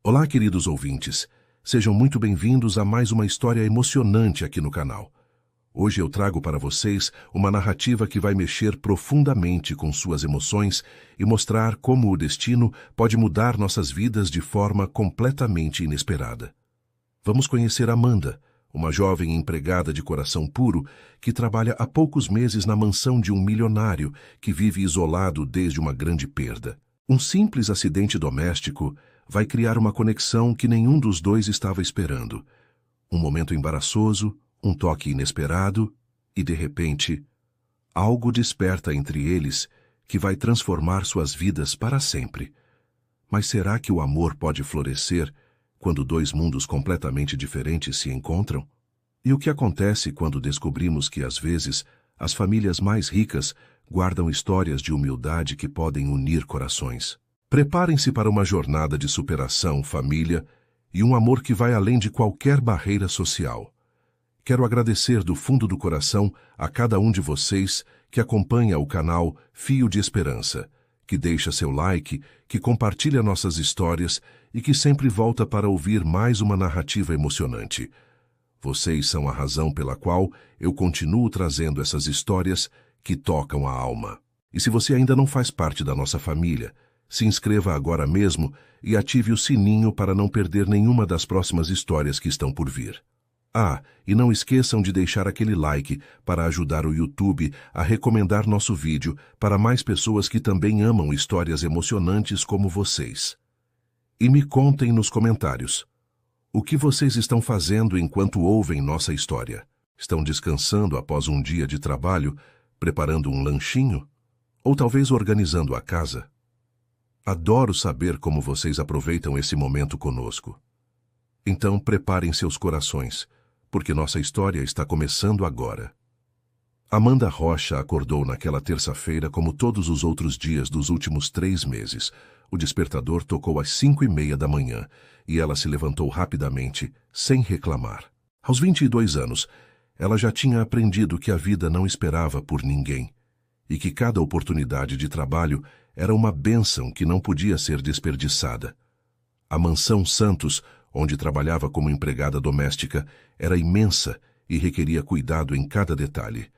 Olá, queridos ouvintes. Sejam muito bem-vindos a mais uma história emocionante aqui no canal. Hoje eu trago para vocês uma narrativa que vai mexer profundamente com suas emoções e mostrar como o destino pode mudar nossas vidas de forma completamente inesperada. Vamos conhecer Amanda, uma jovem empregada de coração puro que trabalha há poucos meses na mansão de um milionário que vive isolado desde uma grande perda. Um simples acidente doméstico vai criar uma conexão que nenhum dos dois estava esperando. Um momento embaraçoso, um toque inesperado e, de repente, algo desperta entre eles que vai transformar suas vidas para sempre. Mas será que o amor pode florescer quando dois mundos completamente diferentes se encontram? E o que acontece quando descobrimos que, às vezes, as famílias mais ricas guardam histórias de humildade que podem unir corações? Preparem-se para uma jornada de superação, família e um amor que vai além de qualquer barreira social. Quero agradecer do fundo do coração a cada um de vocês que acompanha o canal Fio de Esperança, que deixa seu like, que compartilha nossas histórias e que sempre volta para ouvir mais uma narrativa emocionante. Vocês são a razão pela qual eu continuo trazendo essas histórias que tocam a alma. E se você ainda não faz parte da nossa família, se inscreva agora mesmo e ative o sininho para não perder nenhuma das próximas histórias que estão por vir. E não esqueçam de deixar aquele like para ajudar o YouTube a recomendar nosso vídeo para mais pessoas que também amam histórias emocionantes como vocês. E me contem nos comentários. O que vocês estão fazendo enquanto ouvem nossa história? Estão descansando após um dia de trabalho, preparando um lanchinho? Ou talvez organizando a casa? Adoro saber como vocês aproveitam esse momento conosco. Então preparem seus corações, porque nossa história está começando agora. Amanda Rocha acordou naquela terça-feira como todos os outros dias dos últimos 3 meses. O despertador tocou às 5:30 da manhã e ela se levantou rapidamente, sem reclamar. Aos 22 anos, ela já tinha aprendido que a vida não esperava por ninguém e que cada oportunidade de trabalho era uma bênção que não podia ser desperdiçada. A mansão Santos, onde trabalhava como empregada doméstica, era imensa e requeria cuidado em cada detalhe.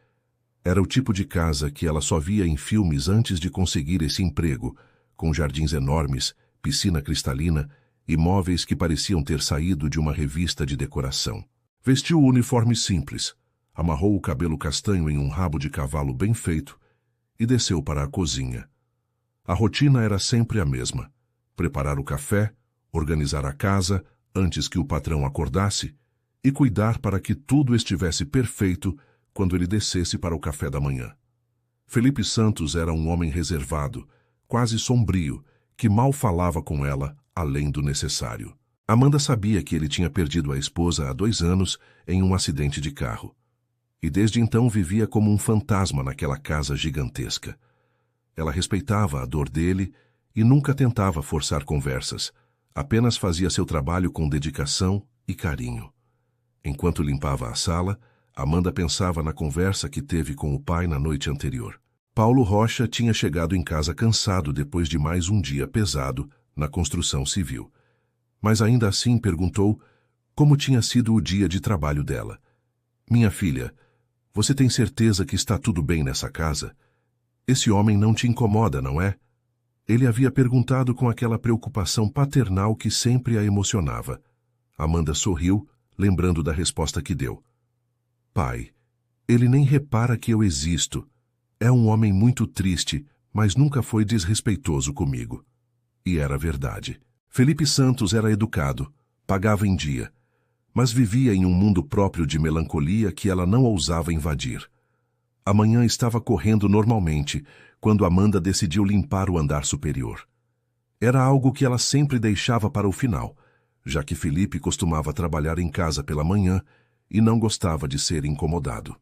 Era o tipo de casa que ela só via em filmes antes de conseguir esse emprego, com jardins enormes, piscina cristalina e móveis que pareciam ter saído de uma revista de decoração. Vestiu o uniforme simples, amarrou o cabelo castanho em um rabo de cavalo bem feito e desceu para a cozinha. A rotina era sempre a mesma: preparar o café, organizar a casa antes que o patrão acordasse e cuidar para que tudo estivesse perfeito quando ele descesse para o café da manhã. Felipe Santos era um homem reservado, quase sombrio, que mal falava com ela além do necessário. Amanda sabia que ele tinha perdido a esposa há 2 anos em um acidente de carro. E desde então vivia como um fantasma naquela casa gigantesca. Ela respeitava a dor dele e nunca tentava forçar conversas, apenas fazia seu trabalho com dedicação e carinho. Enquanto limpava a sala, Amanda pensava na conversa que teve com o pai na noite anterior. Paulo Rocha tinha chegado em casa cansado depois de mais um dia pesado na construção civil. Mas ainda assim perguntou como tinha sido o dia de trabalho dela. "Minha filha, você tem certeza que está tudo bem nessa casa? Esse homem não te incomoda, não é?" Ele havia perguntado com aquela preocupação paternal que sempre a emocionava. Amanda sorriu, lembrando da resposta que deu. "Pai, ele nem repara que eu existo. É um homem muito triste, mas nunca foi desrespeitoso comigo." E era verdade. Felipe Santos era educado, pagava em dia, mas vivia em um mundo próprio de melancolia que ela não ousava invadir. A manhã estava correndo normalmente, quando Amanda decidiu limpar o andar superior. Era algo que ela sempre deixava para o final, já que Felipe costumava trabalhar em casa pela manhã e não gostava de ser incomodado.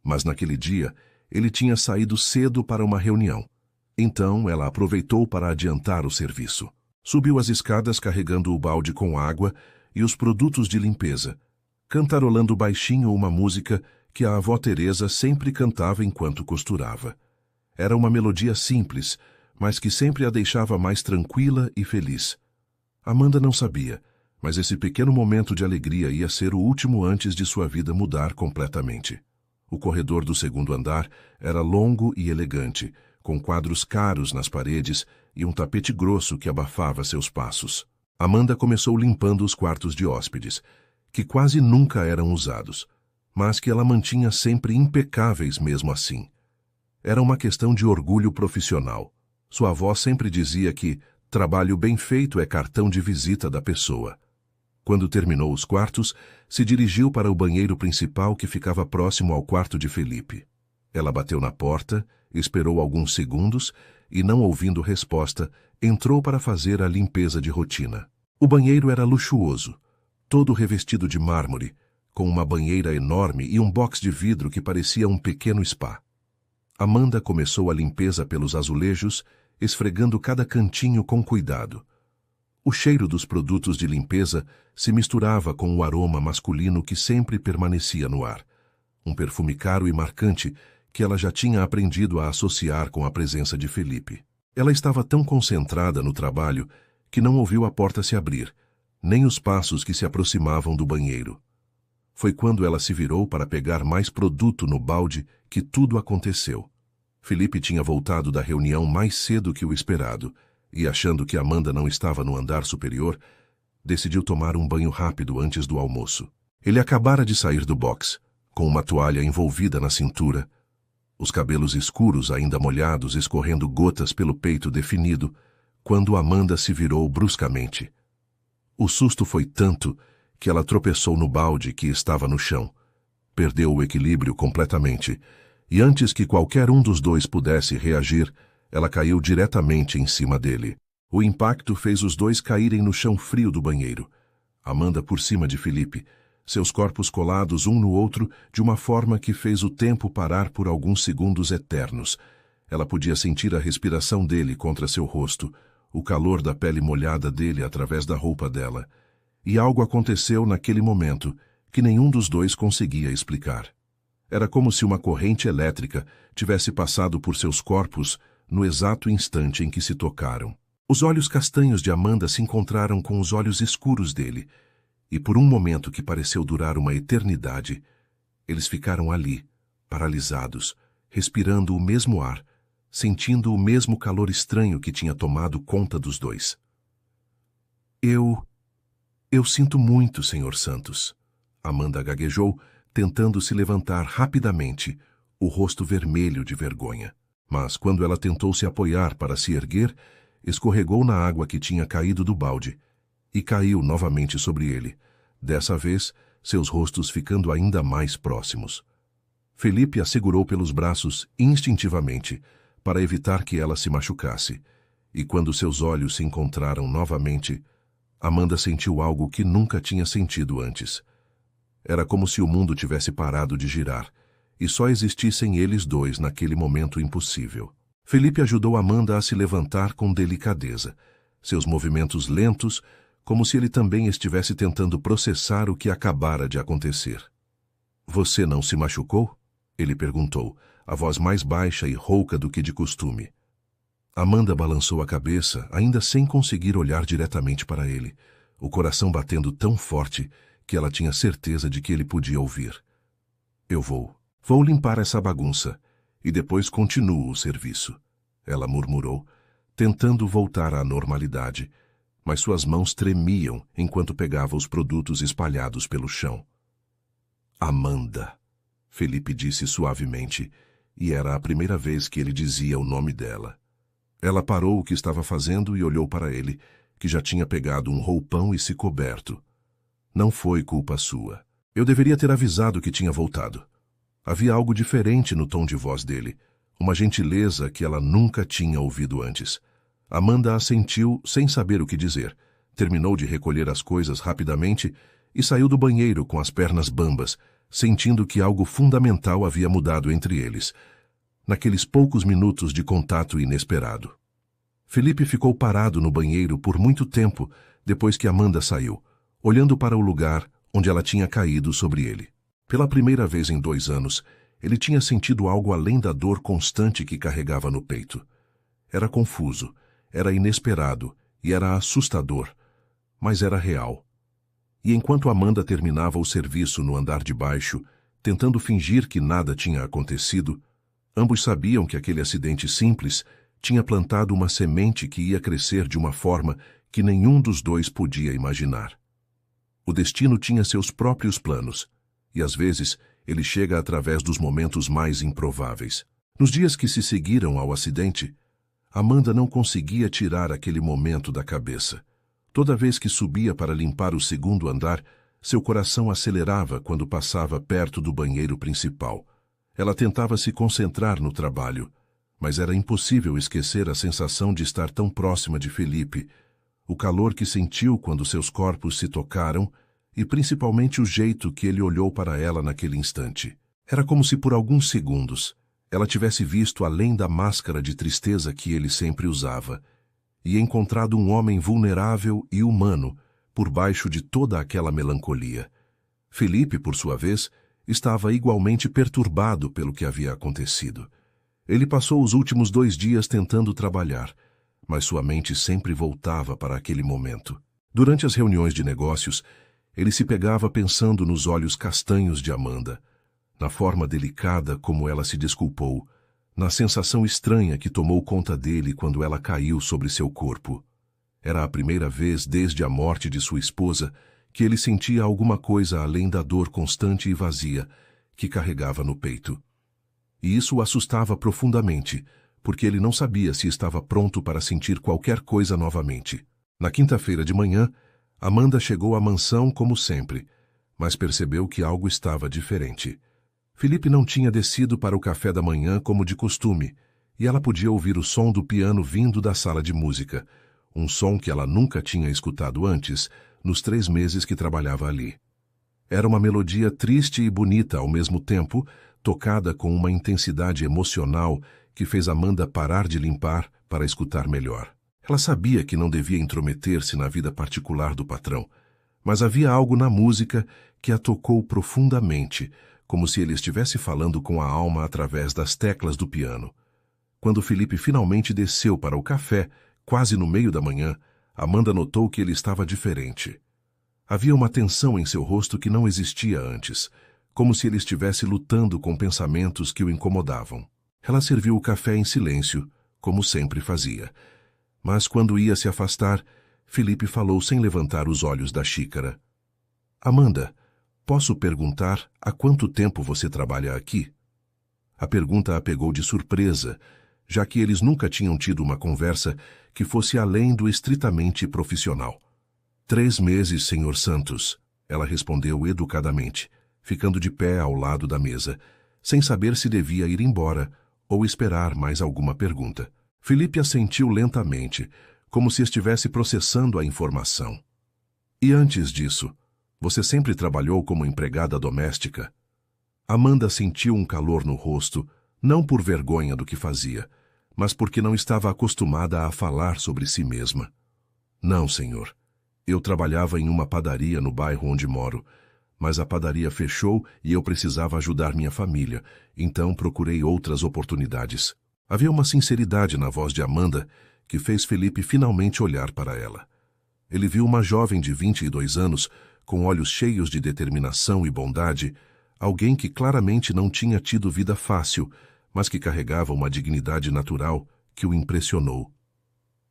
Mas naquele dia, ele tinha saído cedo para uma reunião. Então, ela aproveitou para adiantar o serviço. Subiu as escadas carregando o balde com água e os produtos de limpeza, cantarolando baixinho uma música que a avó Teresa sempre cantava enquanto costurava. Era uma melodia simples, mas que sempre a deixava mais tranquila e feliz. Amanda não sabia, mas esse pequeno momento de alegria ia ser o último antes de sua vida mudar completamente. O corredor do segundo andar era longo e elegante, com quadros caros nas paredes e um tapete grosso que abafava seus passos. Amanda começou limpando os quartos de hóspedes, que quase nunca eram usados, mas que ela mantinha sempre impecáveis mesmo assim. Era uma questão de orgulho profissional. Sua avó sempre dizia que trabalho bem feito é cartão de visita da pessoa. Quando terminou os quartos, se dirigiu para o banheiro principal que ficava próximo ao quarto de Felipe. Ela bateu na porta, esperou alguns segundos e, não ouvindo resposta, entrou para fazer a limpeza de rotina. O banheiro era luxuoso, todo revestido de mármore, com uma banheira enorme e um box de vidro que parecia um pequeno spa. Amanda começou a limpeza pelos azulejos, esfregando cada cantinho com cuidado. O cheiro dos produtos de limpeza se misturava com o aroma masculino que sempre permanecia no ar. Um perfume caro e marcante que ela já tinha aprendido a associar com a presença de Felipe. Ela estava tão concentrada no trabalho que não ouviu a porta se abrir, nem os passos que se aproximavam do banheiro. Foi quando ela se virou para pegar mais produto no balde que tudo aconteceu. Felipe tinha voltado da reunião mais cedo que o esperado e, achando que Amanda não estava no andar superior, decidiu tomar um banho rápido antes do almoço. Ele acabara de sair do box, com uma toalha envolvida na cintura, os cabelos escuros ainda molhados escorrendo gotas pelo peito definido, quando Amanda se virou bruscamente. O susto foi tanto que ela tropeçou no balde que estava no chão. Perdeu o equilíbrio completamente, e antes que qualquer um dos dois pudesse reagir, ela caiu diretamente em cima dele. O impacto fez os dois caírem no chão frio do banheiro. Amanda por cima de Felipe, seus corpos colados um no outro de uma forma que fez o tempo parar por alguns segundos eternos. Ela podia sentir a respiração dele contra seu rosto, o calor da pele molhada dele através da roupa dela. E algo aconteceu naquele momento que nenhum dos dois conseguia explicar. Era como se uma corrente elétrica tivesse passado por seus corpos no exato instante em que se tocaram. Os olhos castanhos de Amanda se encontraram com os olhos escuros dele, e por um momento que pareceu durar uma eternidade, eles ficaram ali, paralisados, respirando o mesmo ar, sentindo o mesmo calor estranho que tinha tomado conta dos dois. Eu sinto muito, Senhor Santos. Amanda gaguejou, tentando se levantar rapidamente, o rosto vermelho de vergonha. Mas quando ela tentou se apoiar para se erguer, escorregou na água que tinha caído do balde e caiu novamente sobre ele, dessa vez seus rostos ficando ainda mais próximos. Felipe a segurou pelos braços instintivamente para evitar que ela se machucasse, e quando seus olhos se encontraram novamente, Amanda sentiu algo que nunca tinha sentido antes. Era como se o mundo tivesse parado de girar, e só existissem eles dois naquele momento impossível. Felipe ajudou Amanda a se levantar com delicadeza, seus movimentos lentos, como se ele também estivesse tentando processar o que acabara de acontecer. "Você não se machucou?" ele perguntou, a voz mais baixa e rouca do que de costume. Amanda balançou a cabeça, ainda sem conseguir olhar diretamente para ele, o coração batendo tão forte que ela tinha certeza de que ele podia ouvir. "Eu vou limpar essa bagunça, e depois continuo o serviço", ela murmurou, tentando voltar à normalidade, mas suas mãos tremiam enquanto pegava os produtos espalhados pelo chão. "Amanda", Felipe disse suavemente, e era a primeira vez que ele dizia o nome dela. Ela parou o que estava fazendo e olhou para ele, que já tinha pegado um roupão e se coberto. "Não foi culpa sua. Eu deveria ter avisado que tinha voltado." Havia algo diferente no tom de voz dele, uma gentileza que ela nunca tinha ouvido antes. Amanda assentiu sem saber o que dizer, terminou de recolher as coisas rapidamente e saiu do banheiro com as pernas bambas, sentindo que algo fundamental havia mudado entre eles, naqueles poucos minutos de contato inesperado. Felipe ficou parado no banheiro por muito tempo depois que Amanda saiu, olhando para o lugar onde ela tinha caído sobre ele. Pela primeira vez em 2 anos, ele tinha sentido algo além da dor constante que carregava no peito. Era confuso, era inesperado e era assustador, mas era real. E enquanto Amanda terminava o serviço no andar de baixo, tentando fingir que nada tinha acontecido, ambos sabiam que aquele acidente simples tinha plantado uma semente que ia crescer de uma forma que nenhum dos dois podia imaginar. O destino tinha seus próprios planos, e às vezes ele chega através dos momentos mais improváveis. Nos dias que se seguiram ao acidente, Amanda não conseguia tirar aquele momento da cabeça. Toda vez que subia para limpar o segundo andar, seu coração acelerava quando passava perto do banheiro principal. Ela tentava se concentrar no trabalho, mas era impossível esquecer a sensação de estar tão próxima de Felipe, o calor que sentiu quando seus corpos se tocaram e principalmente o jeito que ele olhou para ela naquele instante. Era como se por alguns segundos ela tivesse visto além da máscara de tristeza que ele sempre usava e encontrado um homem vulnerável e humano por baixo de toda aquela melancolia. Felipe, por sua vez, estava igualmente perturbado pelo que havia acontecido. Ele passou os últimos 2 dias tentando trabalhar, mas sua mente sempre voltava para aquele momento. Durante as reuniões de negócios, ele se pegava pensando nos olhos castanhos de Amanda, na forma delicada como ela se desculpou, na sensação estranha que tomou conta dele quando ela caiu sobre seu corpo. Era a primeira vez desde a morte de sua esposa que ele sentia alguma coisa além da dor constante e vazia que carregava no peito. E isso o assustava profundamente, porque ele não sabia se estava pronto para sentir qualquer coisa novamente. Na quinta-feira de manhã, Amanda chegou à mansão como sempre, mas percebeu que algo estava diferente. Felipe não tinha descido para o café da manhã como de costume, e ela podia ouvir o som do piano vindo da sala de música, um som que ela nunca tinha escutado antes, nos 3 meses que trabalhava ali. Era uma melodia triste e bonita ao mesmo tempo, tocada com uma intensidade emocional que fez Amanda parar de limpar para escutar melhor. Ela sabia que não devia intrometer-se na vida particular do patrão, mas havia algo na música que a tocou profundamente, como se ele estivesse falando com a alma através das teclas do piano. Quando Felipe finalmente desceu para o café, quase no meio da manhã, Amanda notou que ele estava diferente. Havia uma tensão em seu rosto que não existia antes, como se ele estivesse lutando com pensamentos que o incomodavam. Ela serviu o café em silêncio, como sempre fazia. Mas quando ia se afastar, Felipe falou sem levantar os olhos da xícara. Amanda, posso perguntar há quanto tempo você trabalha aqui? A pergunta a pegou de surpresa, já que eles nunca tinham tido uma conversa que fosse além do estritamente profissional. 3 meses, Sr. Santos, ela respondeu educadamente, ficando de pé ao lado da mesa, sem saber se devia ir embora ou esperar mais alguma pergunta. Felipe assentiu lentamente, como se estivesse processando a informação. E antes disso, você sempre trabalhou como empregada doméstica? Amanda sentiu um calor no rosto, não por vergonha do que fazia, mas porque não estava acostumada a falar sobre si mesma. Não, senhor. Eu trabalhava em uma padaria no bairro onde moro, mas a padaria fechou e eu precisava ajudar minha família, então procurei outras oportunidades. Havia uma sinceridade na voz de Amanda que fez Felipe finalmente olhar para ela. Ele viu uma jovem de 22 anos, com olhos cheios de determinação e bondade, alguém que claramente não tinha tido vida fácil, mas que carregava uma dignidade natural que o impressionou.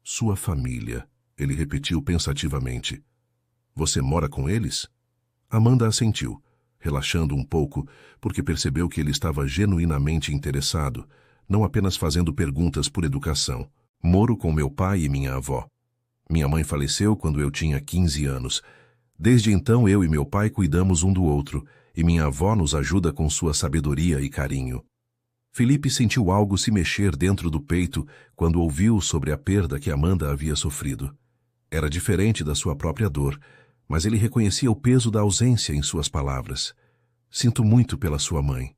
Sua família, ele repetiu pensativamente. Você mora com eles? Amanda assentiu, relaxando um pouco, porque percebeu que ele estava genuinamente interessado, não apenas fazendo perguntas por educação. Moro com meu pai e minha avó. Minha mãe faleceu quando eu tinha 15 anos. Desde então eu e meu pai cuidamos um do outro, e minha avó nos ajuda com sua sabedoria e carinho. Felipe sentiu algo se mexer dentro do peito quando ouviu sobre a perda que Amanda havia sofrido. Era diferente da sua própria dor, mas ele reconhecia o peso da ausência em suas palavras. Sinto muito pela sua mãe,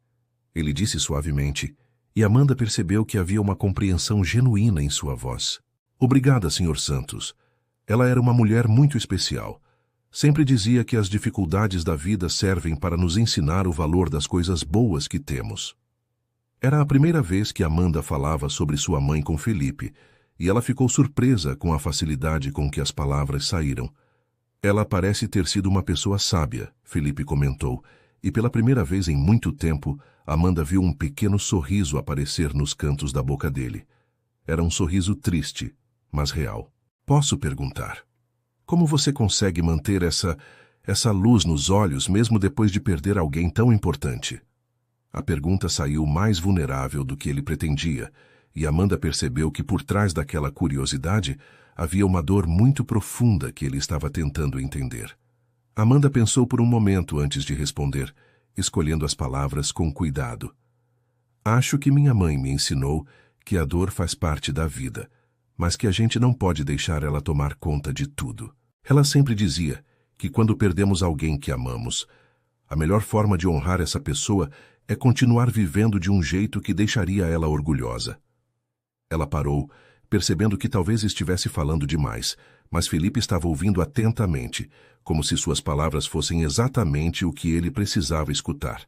ele disse suavemente, e Amanda percebeu que havia uma compreensão genuína em sua voz. Obrigada, Sr. Santos. Ela era uma mulher muito especial. Sempre dizia que as dificuldades da vida servem para nos ensinar o valor das coisas boas que temos. Era a primeira vez que Amanda falava sobre sua mãe com Felipe, e ela ficou surpresa com a facilidade com que as palavras saíram. Ela parece ter sido uma pessoa sábia, Felipe comentou, e pela primeira vez em muito tempo, Amanda viu um pequeno sorriso aparecer nos cantos da boca dele. Era um sorriso triste, mas real. Posso perguntar? Como você consegue manter essa luz nos olhos mesmo depois de perder alguém tão importante? A pergunta saiu mais vulnerável do que ele pretendia, e Amanda percebeu que por trás daquela curiosidade havia uma dor muito profunda que ele estava tentando entender. Amanda pensou por um momento antes de responder, escolhendo as palavras com cuidado. Acho que minha mãe me ensinou que a dor faz parte da vida, mas que a gente não pode deixar ela tomar conta de tudo. Ela sempre dizia que quando perdemos alguém que amamos, a melhor forma de honrar essa pessoa é continuar vivendo de um jeito que deixaria ela orgulhosa. Ela parou, percebendo que talvez estivesse falando demais, mas Felipe estava ouvindo atentamente, como se suas palavras fossem exatamente o que ele precisava escutar.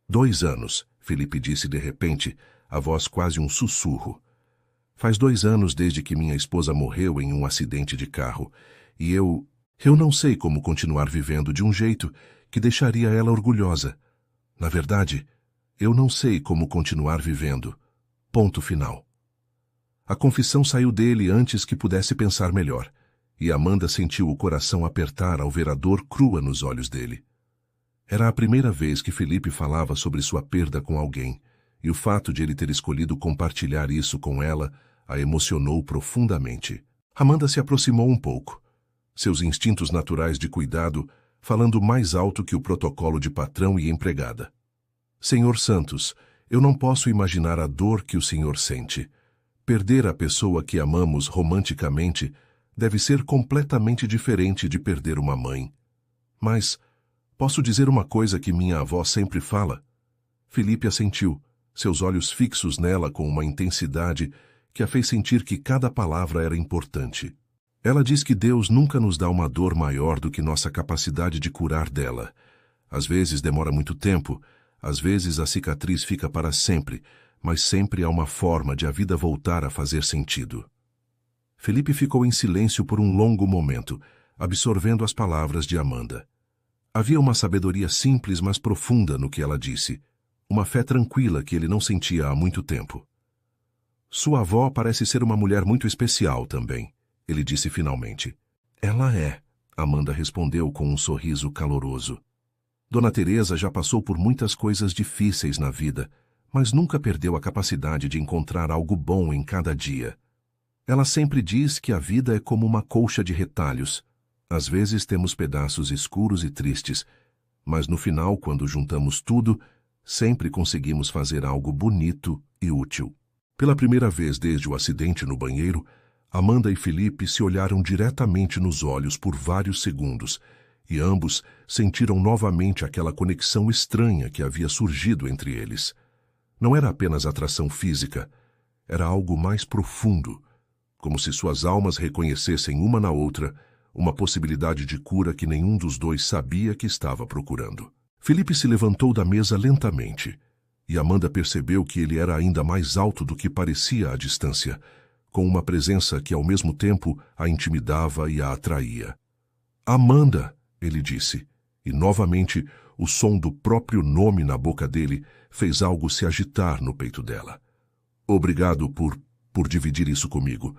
2 anos, Felipe disse de repente, a voz quase um sussurro. Faz 2 anos desde que minha esposa morreu em um acidente de carro, e eu não sei como continuar vivendo de um jeito que deixaria ela orgulhosa. Na verdade, eu não sei como continuar vivendo. Ponto final. A confissão saiu dele antes que pudesse pensar melhor, e Amanda sentiu o coração apertar ao ver a dor crua nos olhos dele. Era a primeira vez que Felipe falava sobre sua perda com alguém, e o fato de ele ter escolhido compartilhar isso com ela a emocionou profundamente. Amanda se aproximou um pouco, seus instintos naturais de cuidado falando mais alto que o protocolo de patrão e empregada. Senhor Santos, eu não posso imaginar a dor que o senhor sente. Perder a pessoa que amamos romanticamente deve ser completamente diferente de perder uma mãe. Mas posso dizer uma coisa que minha avó sempre fala? Felipe assentiu, seus olhos fixos nela com uma intensidade que a fez sentir que cada palavra era importante. Ela diz que Deus nunca nos dá uma dor maior do que nossa capacidade de curar dela. Às vezes demora muito tempo, às vezes a cicatriz fica para sempre, mas sempre há uma forma de a vida voltar a fazer sentido. Felipe ficou em silêncio por um longo momento, absorvendo as palavras de Amanda. Havia uma sabedoria simples, mas profunda no que ela disse, uma fé tranquila que ele não sentia há muito tempo. Sua avó parece ser uma mulher muito especial também, ele disse finalmente. Ela é, Amanda respondeu com um sorriso caloroso. Dona Teresa já passou por muitas coisas difíceis na vida, mas nunca perdeu a capacidade de encontrar algo bom em cada dia. Ela sempre diz que a vida é como uma colcha de retalhos. Às vezes temos pedaços escuros e tristes, mas no final, quando juntamos tudo, sempre conseguimos fazer algo bonito e útil. Pela primeira vez desde o acidente no banheiro, Amanda e Felipe se olharam diretamente nos olhos por vários segundos, e ambos sentiram novamente aquela conexão estranha que havia surgido entre eles. Não era apenas atração física, era algo mais profundo, como se suas almas reconhecessem uma na outra uma possibilidade de cura que nenhum dos dois sabia que estava procurando. Felipe se levantou da mesa lentamente, e Amanda percebeu que ele era ainda mais alto do que parecia à distância, com uma presença que ao mesmo tempo a intimidava e a atraía. Amanda, ele disse, e novamente o som do próprio nome na boca dele fez algo se agitar no peito dela. Obrigado por dividir isso comigo.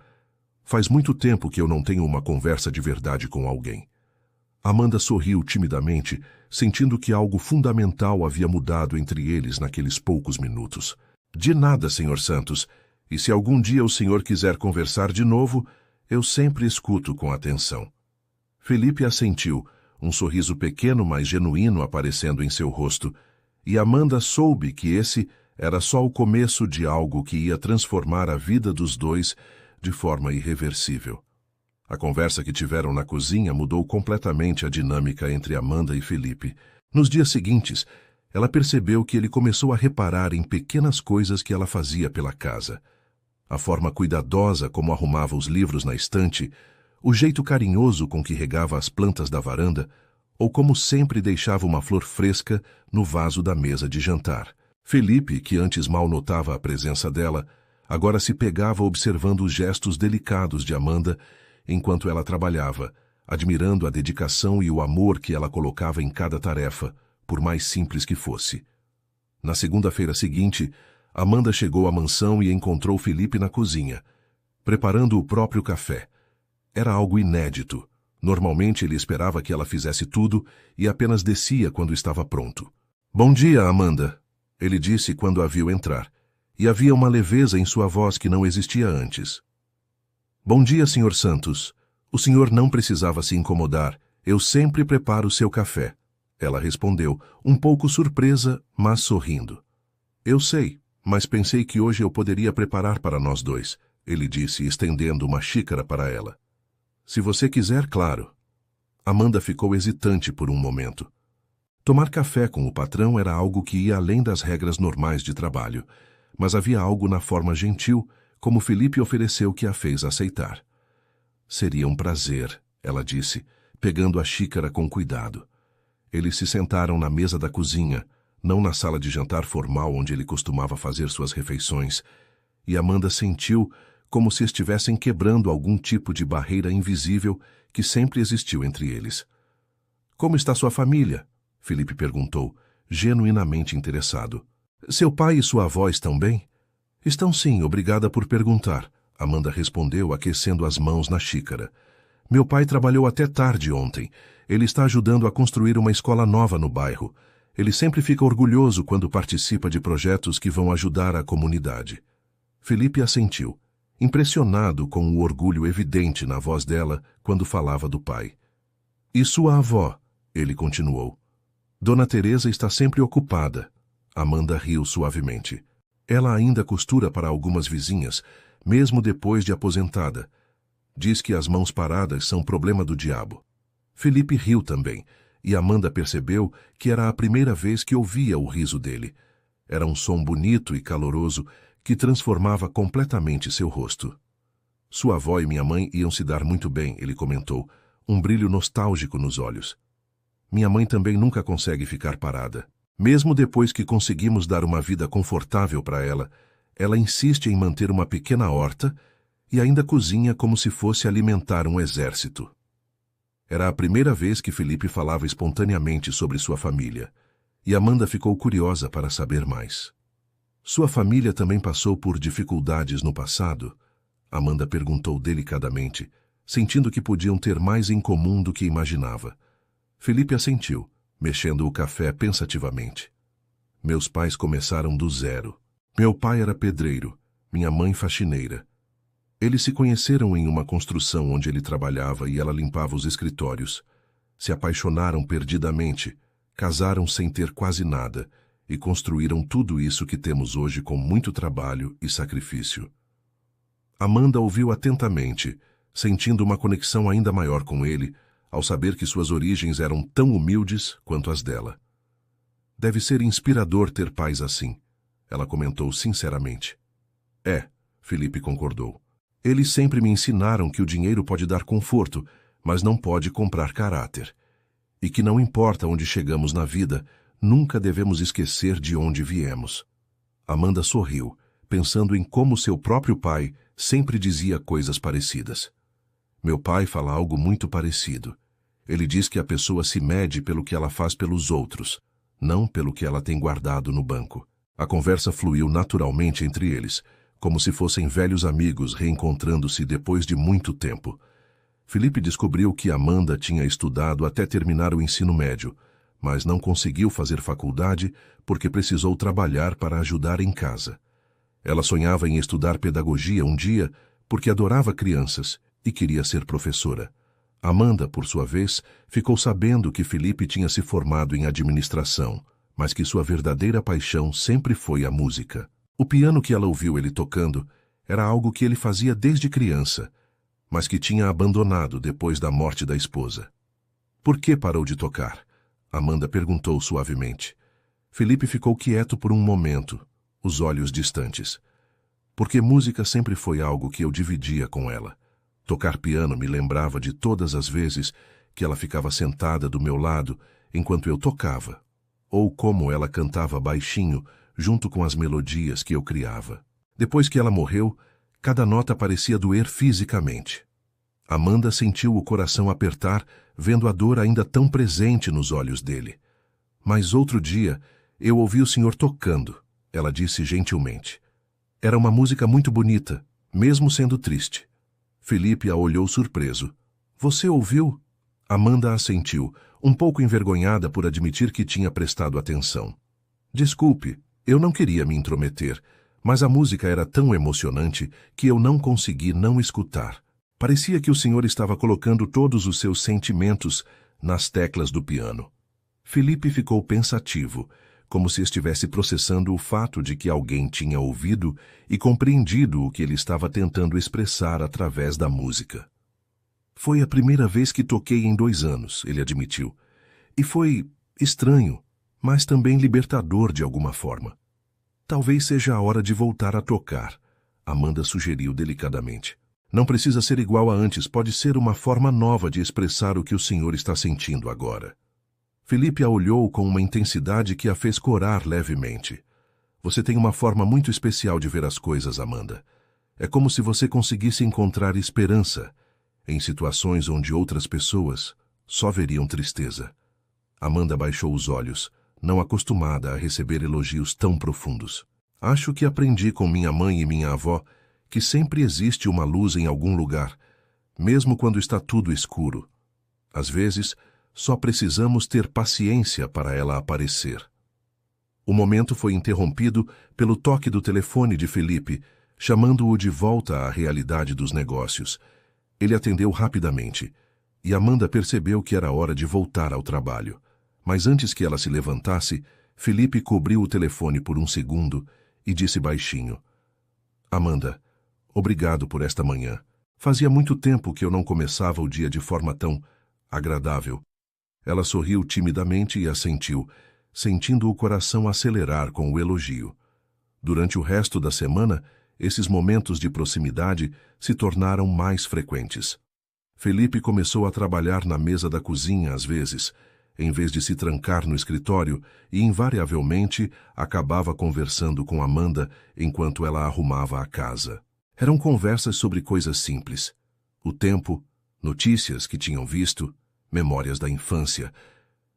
Faz muito tempo que eu não tenho uma conversa de verdade com alguém. Amanda sorriu timidamente, sentindo que algo fundamental havia mudado entre eles naqueles poucos minutos. De nada, Sr. Santos, e se algum dia o senhor quiser conversar de novo, eu sempre escuto com atenção. Felipe assentiu, um sorriso pequeno mas genuíno aparecendo em seu rosto, e Amanda soube que esse era só o começo de algo que ia transformar a vida dos dois de forma irreversível. A conversa que tiveram na cozinha mudou completamente a dinâmica entre Amanda e Felipe. Nos dias seguintes, ela percebeu que ele começou a reparar em pequenas coisas que ela fazia pela casa. A forma cuidadosa como arrumava os livros na estante, o jeito carinhoso com que regava as plantas da varanda, ou como sempre deixava uma flor fresca no vaso da mesa de jantar. Felipe, que antes mal notava a presença dela, agora se pegava observando os gestos delicados de Amanda enquanto ela trabalhava, admirando a dedicação e o amor que ela colocava em cada tarefa, por mais simples que fosse. Na segunda-feira seguinte, Amanda chegou à mansão e encontrou Felipe na cozinha, preparando o próprio café. Era algo inédito. Normalmente ele esperava que ela fizesse tudo e apenas descia quando estava pronto. "Bom dia, Amanda", ele disse quando a viu entrar, e havia uma leveza em sua voz que não existia antes. "Bom dia, Sr. Santos. O senhor não precisava se incomodar. Eu sempre preparo seu café", ela respondeu, um pouco surpresa, mas sorrindo. "Eu sei, mas pensei que hoje eu poderia preparar para nós dois", ele disse, estendendo uma xícara para ela. "Se você quiser, claro." Amanda ficou hesitante por um momento. Tomar café com o patrão era algo que ia além das regras normais de trabalho, mas havia algo na forma gentil, como Felipe ofereceu, que a fez aceitar. "Seria um prazer", ela disse, pegando a xícara com cuidado. Eles se sentaram na mesa da cozinha, não na sala de jantar formal onde ele costumava fazer suas refeições, e Amanda sentiu como se estivessem quebrando algum tipo de barreira invisível que sempre existiu entre eles. "Como está sua família?" Felipe perguntou, genuinamente interessado. "Seu pai e sua avó estão bem?" "Estão sim, obrigada por perguntar", Amanda respondeu, aquecendo as mãos na xícara. "Meu pai trabalhou até tarde ontem. Ele está ajudando a construir uma escola nova no bairro. Ele sempre fica orgulhoso quando participa de projetos que vão ajudar a comunidade." Felipe assentiu, impressionado com o orgulho evidente na voz dela quando falava do pai. "E sua avó?" ele continuou. "Dona Teresa está sempre ocupada." Amanda riu suavemente. "Ela ainda costura para algumas vizinhas, mesmo depois de aposentada. Diz que as mãos paradas são problema do diabo." Felipe riu também, e Amanda percebeu que era a primeira vez que ouvia o riso dele. Era um som bonito e caloroso que transformava completamente seu rosto. "Sua avó e minha mãe iam se dar muito bem", ele comentou, um brilho nostálgico nos olhos. "Minha mãe também nunca consegue ficar parada. Mesmo depois que conseguimos dar uma vida confortável para ela, ela insiste em manter uma pequena horta e ainda cozinha como se fosse alimentar um exército." Era a primeira vez que Felipe falava espontaneamente sobre sua família, e Amanda ficou curiosa para saber mais. "Sua família também passou por dificuldades no passado?" Amanda perguntou delicadamente, sentindo que podiam ter mais em comum do que imaginava. Felipe assentiu, mexendo o café pensativamente. "Meus pais começaram do zero. Meu pai era pedreiro, minha mãe faxineira. Eles se conheceram em uma construção onde ele trabalhava e ela limpava os escritórios. Se apaixonaram perdidamente, casaram sem ter quase nada e construíram tudo isso que temos hoje com muito trabalho e sacrifício." Amanda ouviu atentamente, sentindo uma conexão ainda maior com ele, ao saber que suas origens eram tão humildes quanto as dela. "Deve ser inspirador ter pais assim", ela comentou sinceramente. "É", Felipe concordou. "Eles sempre me ensinaram que o dinheiro pode dar conforto, mas não pode comprar caráter. E que não importa onde chegamos na vida, nunca devemos esquecer de onde viemos." Amanda sorriu, pensando em como seu próprio pai sempre dizia coisas parecidas. "Meu pai fala algo muito parecido. Ele diz que a pessoa se mede pelo que ela faz pelos outros, não pelo que ela tem guardado no banco." A conversa fluiu naturalmente entre eles, como se fossem velhos amigos reencontrando-se depois de muito tempo. Felipe descobriu que Amanda tinha estudado até terminar o ensino médio, mas não conseguiu fazer faculdade porque precisou trabalhar para ajudar em casa. Ela sonhava em estudar pedagogia um dia porque adorava crianças e queria ser professora. Amanda, por sua vez, ficou sabendo que Felipe tinha se formado em administração, mas que sua verdadeira paixão sempre foi a música. O piano que ela ouviu ele tocando era algo que ele fazia desde criança, mas que tinha abandonado depois da morte da esposa. "Por que parou de tocar?" Amanda perguntou suavemente. Felipe ficou quieto por um momento, os olhos distantes. "Porque música sempre foi algo que eu dividia com ela. Tocar piano me lembrava de todas as vezes que ela ficava sentada do meu lado enquanto eu tocava, ou como ela cantava baixinho junto com as melodias que eu criava. Depois que ela morreu, cada nota parecia doer fisicamente." Amanda sentiu o coração apertar, vendo a dor ainda tão presente nos olhos dele. Mas outro dia, eu ouvi o senhor tocando, ela disse gentilmente. Era uma música muito bonita, mesmo sendo triste. Felipe a olhou surpreso. Você ouviu? Amanda assentiu, um pouco envergonhada por admitir que tinha prestado atenção. Desculpe, eu não queria me intrometer, mas a música era tão emocionante que eu não consegui não escutar. Parecia que o senhor estava colocando todos os seus sentimentos nas teclas do piano. Felipe ficou pensativo, como se estivesse processando o fato de que alguém tinha ouvido e compreendido o que ele estava tentando expressar através da música. Foi a primeira vez que toquei em 2 anos, ele admitiu. E foi estranho, mas também libertador de alguma forma. Talvez seja a hora de voltar a tocar, Amanda sugeriu delicadamente. Não precisa ser igual a antes, pode ser uma forma nova de expressar o que o senhor está sentindo agora. Felipe a olhou com uma intensidade que a fez corar levemente. Você tem uma forma muito especial de ver as coisas, Amanda. É como se você conseguisse encontrar esperança em situações onde outras pessoas só veriam tristeza. Amanda baixou os olhos, não acostumada a receber elogios tão profundos. Acho que aprendi com minha mãe e minha avó que sempre existe uma luz em algum lugar, mesmo quando está tudo escuro. Às vezes, só precisamos ter paciência para ela aparecer. O momento foi interrompido pelo toque do telefone de Felipe, chamando-o de volta à realidade dos negócios. Ele atendeu rapidamente, e Amanda percebeu que era hora de voltar ao trabalho. Mas antes que ela se levantasse, Felipe cobriu o telefone por um segundo e disse baixinho: Amanda, obrigado por esta manhã. Fazia muito tempo que eu não começava o dia de forma tão agradável. Ela sorriu timidamente e assentiu, sentindo o coração acelerar com o elogio. Durante o resto da semana, esses momentos de proximidade se tornaram mais frequentes. Felipe começou a trabalhar na mesa da cozinha às vezes, em vez de se trancar no escritório, e invariavelmente acabava conversando com Amanda enquanto ela arrumava a casa. Eram conversas sobre coisas simples. O tempo, notícias que tinham visto, memórias da infância,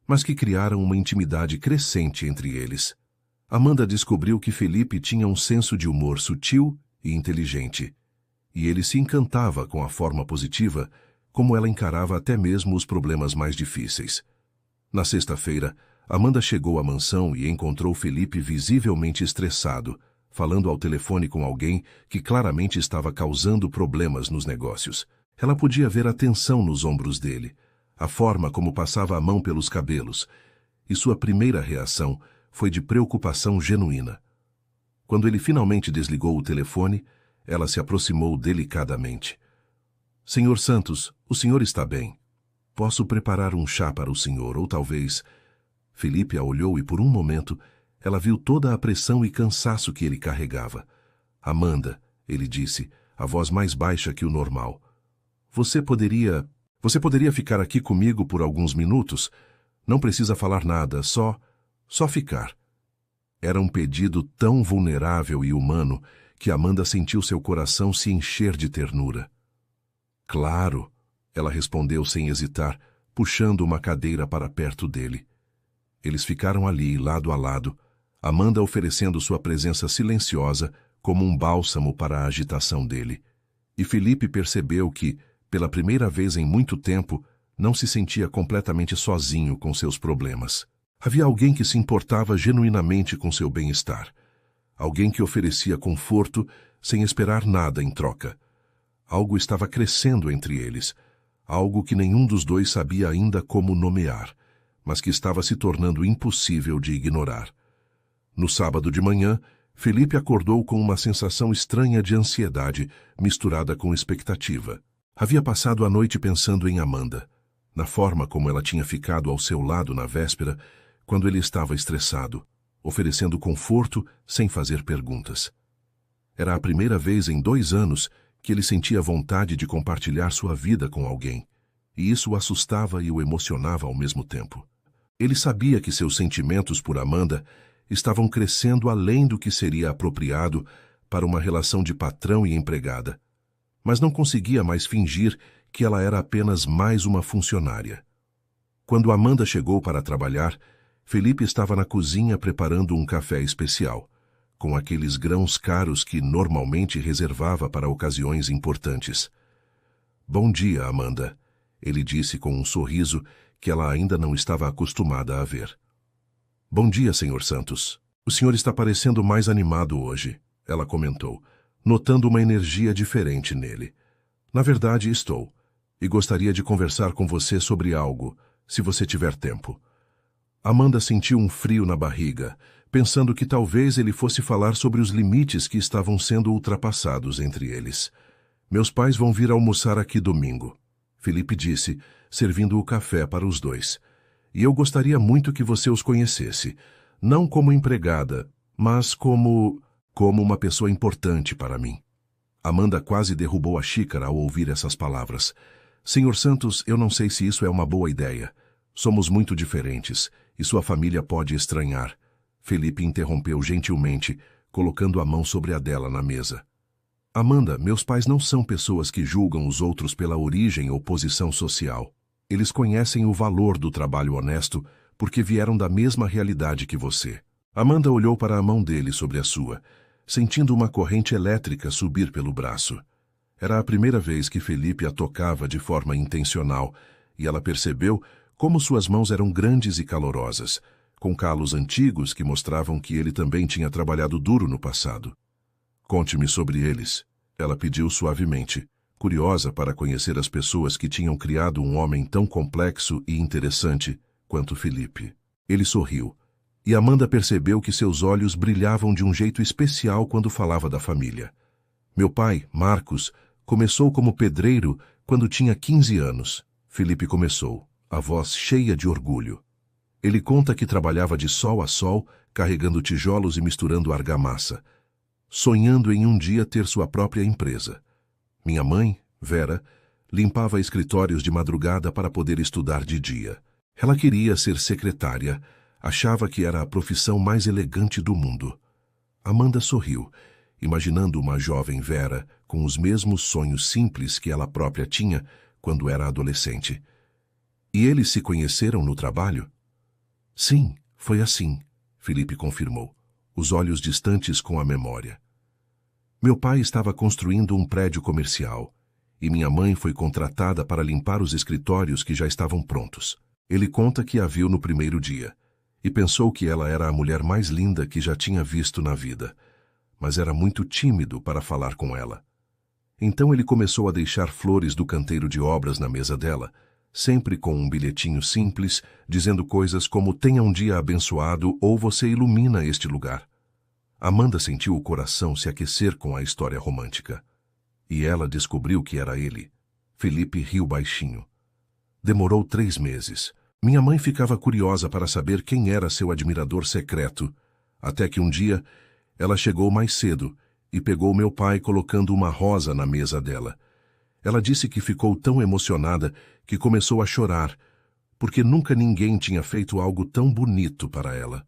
mas que criaram uma intimidade crescente entre eles. Amanda descobriu que Felipe tinha um senso de humor sutil e inteligente, e ele se encantava com a forma positiva como ela encarava até mesmo os problemas mais difíceis. Na sexta-feira, Amanda chegou à mansão e encontrou Felipe visivelmente estressado, falando ao telefone com alguém que claramente estava causando problemas nos negócios. Ela podia ver a tensão nos ombros dele, a forma como passava a mão pelos cabelos, e sua primeira reação foi de preocupação genuína. Quando ele finalmente desligou o telefone, ela se aproximou delicadamente. Senhor Santos, o senhor está bem? Posso preparar um chá para o senhor, ou talvez... Felipe a olhou e por um momento ela viu toda a pressão e cansaço que ele carregava. Amanda, ele disse, a voz mais baixa que o normal. Você poderia ficar aqui comigo por alguns minutos? Não precisa falar nada, só ficar. Era um pedido tão vulnerável e humano que Amanda sentiu seu coração se encher de ternura. Claro, ela respondeu sem hesitar, puxando uma cadeira para perto dele. Eles ficaram ali, lado a lado, Amanda oferecendo sua presença silenciosa como um bálsamo para a agitação dele. E Felipe percebeu que, pela primeira vez em muito tempo, não se sentia completamente sozinho com seus problemas. Havia alguém que se importava genuinamente com seu bem-estar. Alguém que oferecia conforto sem esperar nada em troca. Algo estava crescendo entre eles, algo que nenhum dos dois sabia ainda como nomear, mas que estava se tornando impossível de ignorar. No sábado de manhã, Felipe acordou com uma sensação estranha de ansiedade misturada com expectativa. Havia passado a noite pensando em Amanda, na forma como ela tinha ficado ao seu lado na véspera, quando ele estava estressado, oferecendo conforto sem fazer perguntas. Era a primeira vez em 2 anos que ele sentia vontade de compartilhar sua vida com alguém, e isso o assustava e o emocionava ao mesmo tempo. Ele sabia que seus sentimentos por Amanda estavam crescendo além do que seria apropriado para uma relação de patrão e empregada, mas não conseguia mais fingir que ela era apenas mais uma funcionária. Quando Amanda chegou para trabalhar, Felipe estava na cozinha preparando um café especial, com aqueles grãos caros que normalmente reservava para ocasiões importantes. "Bom dia, Amanda", ele disse com um sorriso que ela ainda não estava acostumada a ver. "Bom dia, Sr. Santos. O senhor está parecendo mais animado hoje", ela comentou, notando uma energia diferente nele. "Na verdade, estou, e gostaria de conversar com você sobre algo, se você tiver tempo." Amanda sentiu um frio na barriga, pensando que talvez ele fosse falar sobre os limites que estavam sendo ultrapassados entre eles. "Meus pais vão vir almoçar aqui domingo", Felipe disse, servindo o café para os dois. "E eu gostaria muito que você os conhecesse, não como empregada, mas como uma pessoa importante para mim." Amanda quase derrubou a xícara ao ouvir essas palavras. "Sr. Santos, eu não sei se isso é uma boa ideia. Somos muito diferentes, e sua família pode estranhar." Felipe interrompeu gentilmente, colocando a mão sobre a dela na mesa. "Amanda, meus pais não são pessoas que julgam os outros pela origem ou posição social. Eles conhecem o valor do trabalho honesto porque vieram da mesma realidade que você." Amanda olhou para a mão dele sobre a sua, sentindo uma corrente elétrica subir pelo braço. Era a primeira vez que Felipe a tocava de forma intencional, e ela percebeu como suas mãos eram grandes e calorosas, com calos antigos que mostravam que ele também tinha trabalhado duro no passado. "Conte-me sobre eles", ela pediu suavemente, curiosa para conhecer as pessoas que tinham criado um homem tão complexo e interessante quanto Felipe. Ele sorriu, e Amanda percebeu que seus olhos brilhavam de um jeito especial quando falava da família. "Meu pai, Marcos, começou como pedreiro quando tinha 15 anos", Felipe começou, a voz cheia de orgulho. "Ele conta que trabalhava de sol a sol, carregando tijolos e misturando argamassa, sonhando em um dia ter sua própria empresa. Minha mãe, Vera, limpava escritórios de madrugada para poder estudar de dia. Ela queria ser secretária, achava que era a profissão mais elegante do mundo." Amanda sorriu, imaginando uma jovem Vera com os mesmos sonhos simples que ela própria tinha quando era adolescente. "E eles se conheceram no trabalho?" "Sim, foi assim", Felipe confirmou, os olhos distantes com a memória. "Meu pai estava construindo um prédio comercial, e minha mãe foi contratada para limpar os escritórios que já estavam prontos. Ele conta que a viu no primeiro dia, e pensou que ela era a mulher mais linda que já tinha visto na vida, mas era muito tímido para falar com ela. Então ele começou a deixar flores do canteiro de obras na mesa dela, sempre com um bilhetinho simples, dizendo coisas como 'tenha um dia abençoado' ou 'você ilumina este lugar'." Amanda sentiu o coração se aquecer com a história romântica. E ela descobriu que era ele. Felipe riu baixinho. "Demorou 3 meses. Minha mãe ficava curiosa para saber quem era seu admirador secreto, até que um dia ela chegou mais cedo e pegou meu pai colocando uma rosa na mesa dela. Ela disse que ficou tão emocionada que começou a chorar, porque nunca ninguém tinha feito algo tão bonito para ela."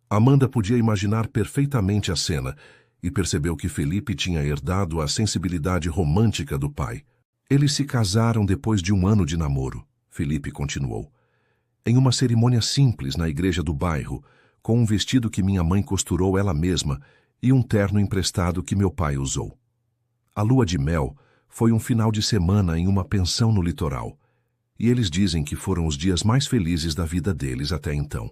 Amanda podia imaginar perfeitamente a cena e percebeu que Felipe tinha herdado a sensibilidade romântica do pai. "Eles se casaram depois de 1 ano de namoro", Felipe continuou, "em uma cerimônia simples na igreja do bairro, com um vestido que minha mãe costurou ela mesma e um terno emprestado que meu pai usou. A lua de mel foi um final de semana em uma pensão no litoral, e eles dizem que foram os dias mais felizes da vida deles até então."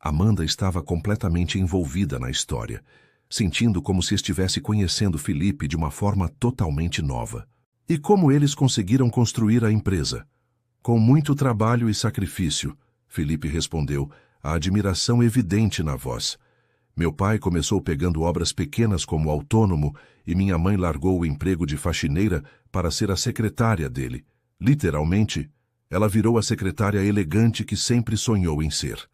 Amanda estava completamente envolvida na história, sentindo como se estivesse conhecendo Felipe de uma forma totalmente nova. "E como eles conseguiram construir a empresa?" "Com muito trabalho e sacrifício", Felipe respondeu, a admiração evidente na voz. "Meu pai começou pegando obras pequenas como autônomo e minha mãe largou o emprego de faxineira para ser a secretária dele. Literalmente, ela virou a secretária elegante que sempre sonhou em ser.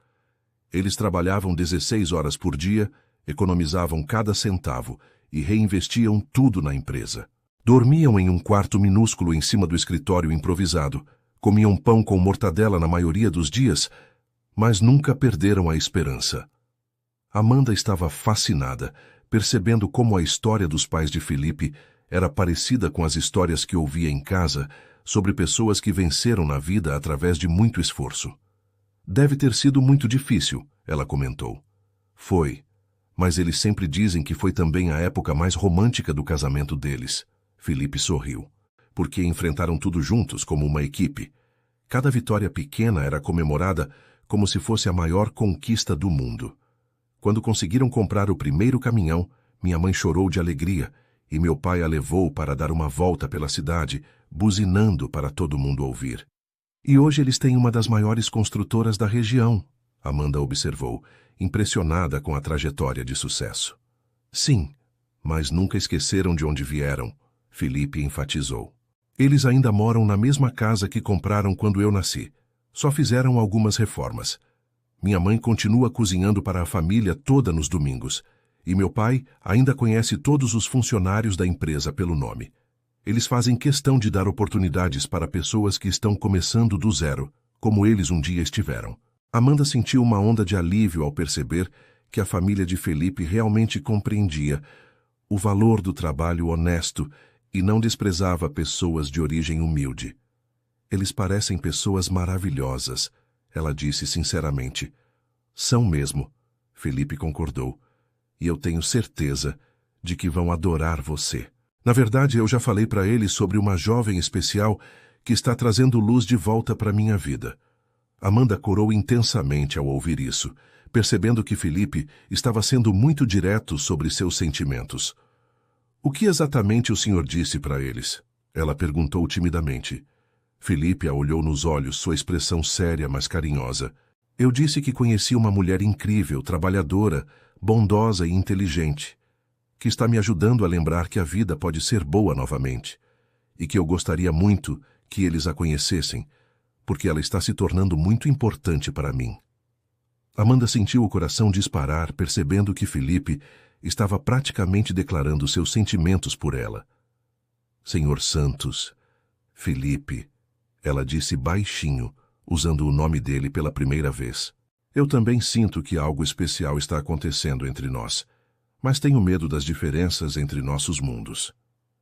Eles trabalhavam 16 horas por dia, economizavam cada centavo e reinvestiam tudo na empresa. Dormiam em um quarto minúsculo em cima do escritório improvisado, comiam pão com mortadela na maioria dos dias, mas nunca perderam a esperança." Amanda estava fascinada, percebendo como a história dos pais de Felipe era parecida com as histórias que ouvia em casa, sobre pessoas que venceram na vida através de muito esforço. Deve ter sido muito difícil, ela comentou. Foi, mas eles sempre dizem que foi também a época mais romântica do casamento deles. Felipe sorriu, porque enfrentaram tudo juntos como uma equipe. Cada vitória pequena era comemorada como se fosse a maior conquista do mundo. Quando conseguiram comprar o primeiro caminhão, minha mãe chorou de alegria e meu pai a levou para dar uma volta pela cidade, buzinando para todo mundo ouvir. E hoje eles têm uma das maiores construtoras da região, Amanda observou, impressionada com a trajetória de sucesso. Sim, mas nunca esqueceram de onde vieram, Felipe enfatizou. Eles ainda moram na mesma casa que compraram quando eu nasci. Só fizeram algumas reformas. Minha mãe continua cozinhando para a família toda nos domingos. E meu pai ainda conhece todos os funcionários da empresa pelo nome. Eles fazem questão de dar oportunidades para pessoas que estão começando do zero, como eles um dia estiveram. Amanda sentiu uma onda de alívio ao perceber que a família de Felipe realmente compreendia o valor do trabalho honesto e não desprezava pessoas de origem humilde. Eles parecem pessoas maravilhosas, ela disse sinceramente. São mesmo, Felipe concordou. E eu tenho certeza de que vão adorar você. Na verdade, eu já falei para eles sobre uma jovem especial que está trazendo luz de volta para minha vida. Amanda corou intensamente ao ouvir isso, percebendo que Felipe estava sendo muito direto sobre seus sentimentos. O que exatamente o senhor disse para eles? Ela perguntou timidamente. Felipe a olhou nos olhos, sua expressão séria, mas carinhosa. Eu disse que conheci uma mulher incrível, trabalhadora, bondosa e inteligente, que está me ajudando a lembrar que a vida pode ser boa novamente, e que eu gostaria muito que eles a conhecessem, porque ela está se tornando muito importante para mim. Amanda sentiu o coração disparar, percebendo que Felipe estava praticamente declarando seus sentimentos por ela. Senhor Santos, Felipe, ela disse baixinho, usando o nome dele pela primeira vez. Eu também sinto que algo especial está acontecendo entre nós, mas tenho medo das diferenças entre nossos mundos.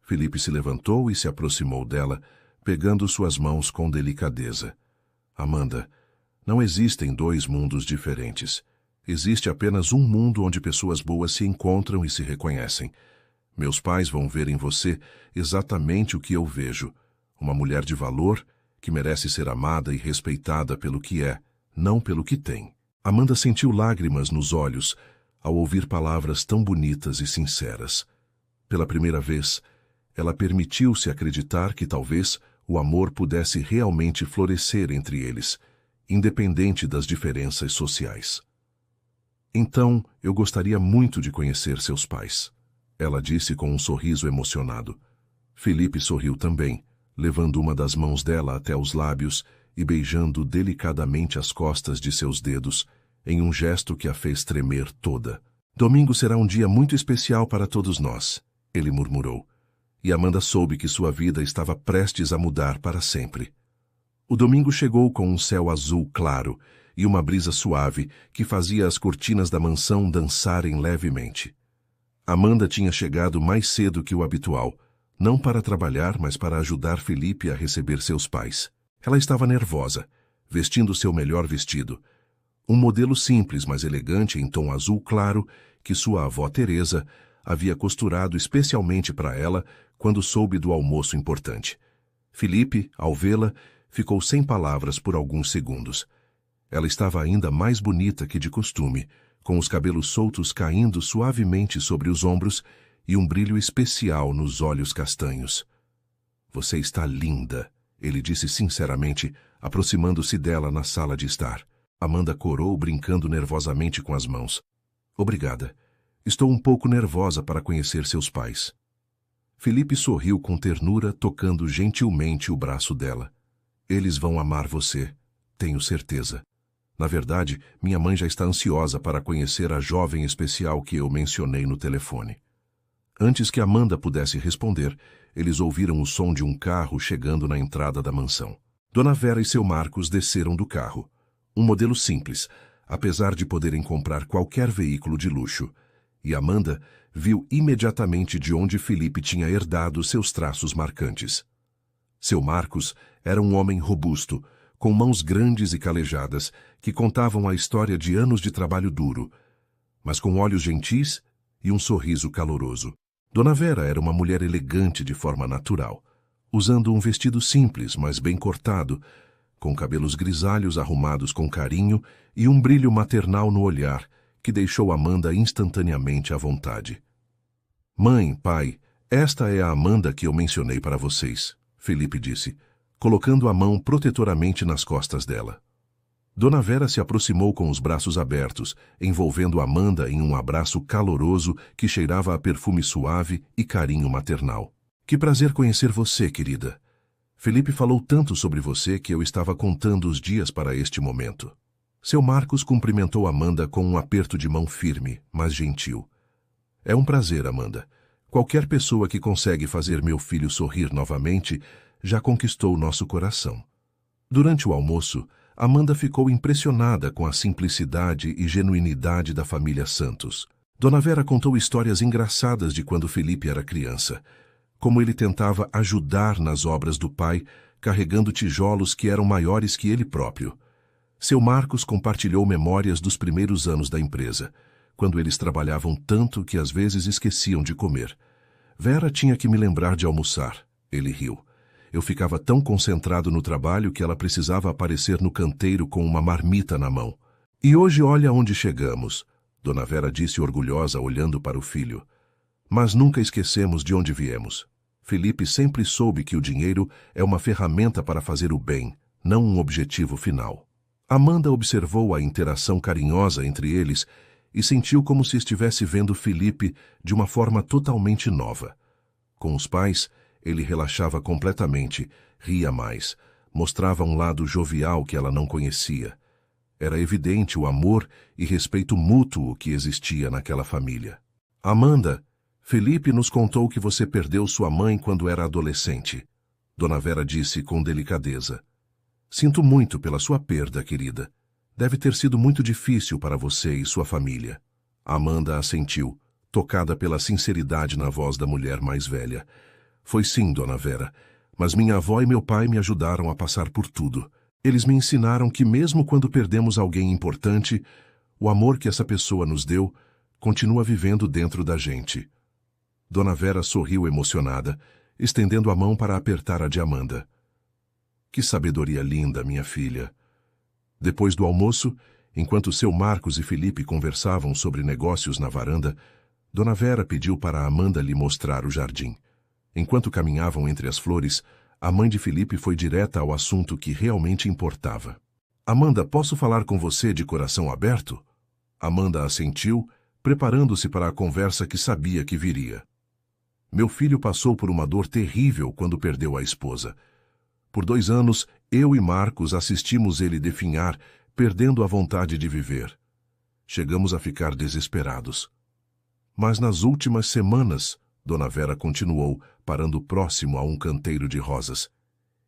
Felipe se levantou e se aproximou dela, pegando suas mãos com delicadeza. Amanda, não existem dois mundos diferentes. Existe apenas um mundo onde pessoas boas se encontram e se reconhecem. Meus pais vão ver em você exatamente o que eu vejo. Uma mulher de valor que merece ser amada e respeitada pelo que é, não pelo que tem. Amanda sentiu lágrimas nos olhos ao ouvir palavras tão bonitas e sinceras. Pela primeira vez, ela permitiu-se acreditar que talvez o amor pudesse realmente florescer entre eles, independente das diferenças sociais. Então, eu gostaria muito de conhecer seus pais, ela disse com um sorriso emocionado. Felipe sorriu também, levando uma das mãos dela até os lábios e beijando delicadamente as costas de seus dedos, em um gesto que a fez tremer toda. Domingo será um dia muito especial para todos nós, ele murmurou, e Amanda soube que sua vida estava prestes a mudar para sempre. O domingo chegou com um céu azul claro e uma brisa suave que fazia as cortinas da mansão dançarem levemente. Amanda tinha chegado mais cedo que o habitual, não para trabalhar, mas para ajudar Felipe a receber seus pais. Ela estava nervosa, vestindo seu melhor vestido, um modelo simples, mas elegante em tom azul claro que sua avó Teresa havia costurado especialmente para ela quando soube do almoço importante. Felipe, ao vê-la, ficou sem palavras por alguns segundos. Ela estava ainda mais bonita que de costume, com os cabelos soltos caindo suavemente sobre os ombros e um brilho especial nos olhos castanhos. Você está linda, ele disse sinceramente, aproximando-se dela na sala de estar. Amanda corou, brincando nervosamente com as mãos. Obrigada. Estou um pouco nervosa para conhecer seus pais. Felipe sorriu com ternura, tocando gentilmente o braço dela. Eles vão amar você, tenho certeza. Na verdade, minha mãe já está ansiosa para conhecer a jovem especial que eu mencionei no telefone. Antes que Amanda pudesse responder, eles ouviram o som de um carro chegando na entrada da mansão. Dona Vera e seu Marcos desceram do carro. Um modelo simples, apesar de poderem comprar qualquer veículo de luxo. E Amanda viu imediatamente de onde Felipe tinha herdado seus traços marcantes. Seu Marcos era um homem robusto, com mãos grandes e calejadas, que contavam a história de anos de trabalho duro, mas com olhos gentis e um sorriso caloroso. Dona Vera era uma mulher elegante de forma natural, usando um vestido simples, mas bem cortado, com cabelos grisalhos arrumados com carinho e um brilho maternal no olhar, que deixou Amanda instantaneamente à vontade. Mãe, pai, esta é a Amanda que eu mencionei para vocês, Felipe disse, colocando a mão protetoramente nas costas dela. Dona Vera se aproximou com os braços abertos, envolvendo Amanda em um abraço caloroso que cheirava a perfume suave e carinho maternal. Que prazer conhecer você, querida. Felipe falou tanto sobre você que eu estava contando os dias para este momento. Seu Marcos cumprimentou Amanda com um aperto de mão firme, mas gentil. É um prazer, Amanda. Qualquer pessoa que consegue fazer meu filho sorrir novamente já conquistou nosso coração. Durante o almoço, Amanda ficou impressionada com a simplicidade e genuinidade da família Santos. Dona Vera contou histórias engraçadas de quando Felipe era criança, como ele tentava ajudar nas obras do pai, carregando tijolos que eram maiores que ele próprio. Seu Marcos compartilhou memórias dos primeiros anos da empresa, quando eles trabalhavam tanto que às vezes esqueciam de comer. Vera tinha que me lembrar de almoçar. Ele riu. Eu ficava tão concentrado no trabalho que ela precisava aparecer no canteiro com uma marmita na mão. E hoje olha onde chegamos, Dona Vera disse orgulhosa olhando para o filho. Mas nunca esquecemos de onde viemos. Felipe sempre soube que o dinheiro é uma ferramenta para fazer o bem, não um objetivo final. Amanda observou a interação carinhosa entre eles e sentiu como se estivesse vendo Felipe de uma forma totalmente nova. Com os pais, ele relaxava completamente, ria mais, mostrava um lado jovial que ela não conhecia. Era evidente o amor e respeito mútuo que existia naquela família. Amanda, Felipe nos contou que você perdeu sua mãe quando era adolescente. Dona Vera disse com delicadeza. Sinto muito pela sua perda, querida. Deve ter sido muito difícil para você e sua família. Amanda assentiu, tocada pela sinceridade na voz da mulher mais velha. Foi sim, Dona Vera, mas minha avó e meu pai me ajudaram a passar por tudo. Eles me ensinaram que mesmo quando perdemos alguém importante, o amor que essa pessoa nos deu continua vivendo dentro da gente. Dona Vera sorriu emocionada, estendendo a mão para apertar a de Amanda. Que sabedoria linda, minha filha. Depois do almoço, enquanto seu Marcos e Felipe conversavam sobre negócios na varanda, Dona Vera pediu para Amanda lhe mostrar o jardim. Enquanto caminhavam entre as flores, a mãe de Felipe foi direta ao assunto que realmente importava. Amanda, posso falar com você de coração aberto? Amanda assentiu, preparando-se para a conversa que sabia que viria. Meu filho passou por uma dor terrível quando perdeu a esposa. Por 2 anos, eu e Marcos assistimos ele definhar, perdendo a vontade de viver. Chegamos a ficar desesperados. Mas nas últimas semanas, Dona Vera continuou, parando próximo a um canteiro de rosas.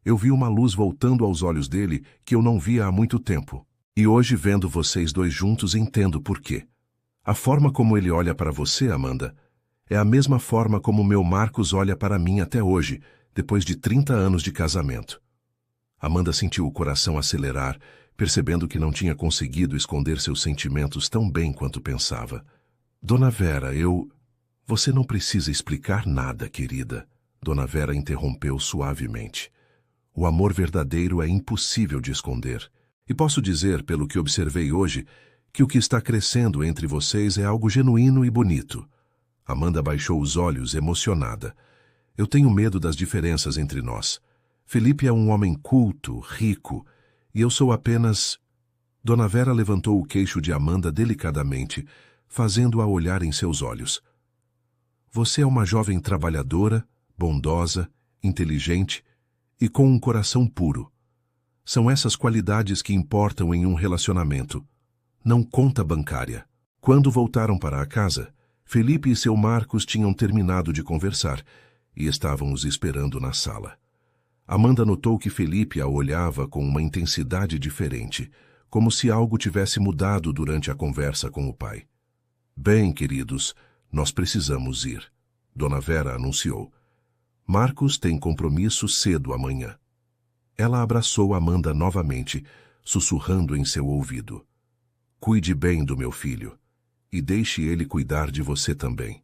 Eu vi uma luz voltando aos olhos dele que eu não via há muito tempo. E hoje, vendo vocês dois juntos, entendo por quê. A forma como ele olha para você, Amanda, é a mesma forma como meu Marcos olha para mim até hoje, depois de 30 anos de casamento. Amanda sentiu o coração acelerar, percebendo que não tinha conseguido esconder seus sentimentos tão bem quanto pensava. Dona Vera, Você não precisa explicar nada, querida. Dona Vera interrompeu suavemente. O amor verdadeiro é impossível de esconder. E posso dizer, pelo que observei hoje, que o que está crescendo entre vocês é algo genuíno e bonito. Amanda baixou os olhos, emocionada. Eu tenho medo das diferenças entre nós. Felipe é um homem culto, rico, e eu sou apenas... Dona Vera levantou o queixo de Amanda delicadamente, fazendo-a olhar em seus olhos. Você é uma jovem trabalhadora, bondosa, inteligente e com um coração puro. São essas qualidades que importam em um relacionamento. Não conta bancária. Quando voltaram para a casa, Felipe e seu Marcos tinham terminado de conversar e estavam os esperando na sala. Amanda notou que Felipe a olhava com uma intensidade diferente, como se algo tivesse mudado durante a conversa com o pai. Bem, queridos, nós precisamos ir, Dona Vera anunciou. Marcos tem compromisso cedo amanhã. Ela abraçou Amanda novamente, sussurrando em seu ouvido. Cuide bem do meu filho, e deixe ele cuidar de você também.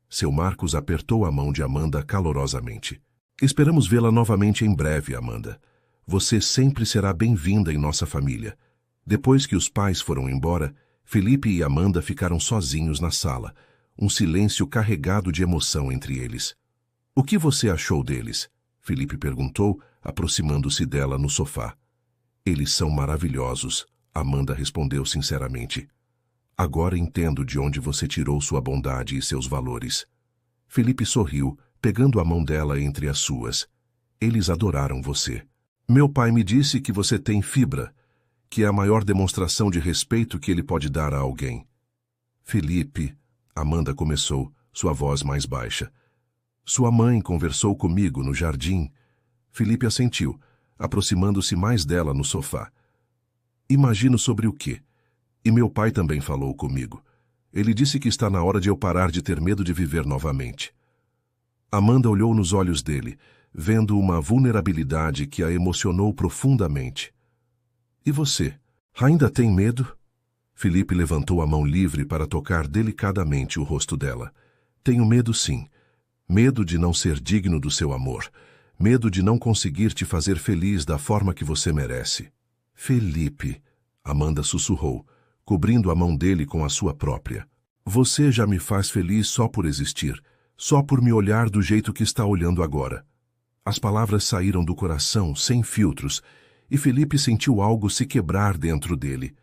Seu Marcos apertou a mão de Amanda calorosamente. Esperamos vê-la novamente em breve, Amanda. Você sempre será bem-vinda em nossa família. Depois que os pais foram embora, Felipe e Amanda ficaram sozinhos na sala, um silêncio carregado de emoção entre eles. O que você achou deles? Felipe perguntou, aproximando-se dela no sofá. Eles são maravilhosos, Amanda respondeu sinceramente. Agora entendo de onde você tirou sua bondade e seus valores. Felipe sorriu, pegando a mão dela entre as suas. Eles adoraram você. Meu pai me disse que você tem fibra, que é a maior demonstração de respeito que ele pode dar a alguém. Felipe, Amanda começou, sua voz mais baixa. Sua mãe conversou comigo no jardim. Felipe assentiu, aproximando-se mais dela no sofá. Imagino sobre o quê? E meu pai também falou comigo. Ele disse que está na hora de eu parar de ter medo de viver novamente. Amanda olhou nos olhos dele, vendo uma vulnerabilidade que a emocionou profundamente. E você? Ainda tem medo? Felipe levantou a mão livre para tocar delicadamente o rosto dela. Tenho medo, sim. Medo de não ser digno do seu amor. Medo de não conseguir te fazer feliz da forma que você merece. Felipe, Amanda sussurrou, cobrindo a mão dele com a sua própria. Você já me faz feliz só por existir, só por me olhar do jeito que está olhando agora. As palavras saíram do coração, sem filtros, e Felipe sentiu algo se quebrar dentro dele.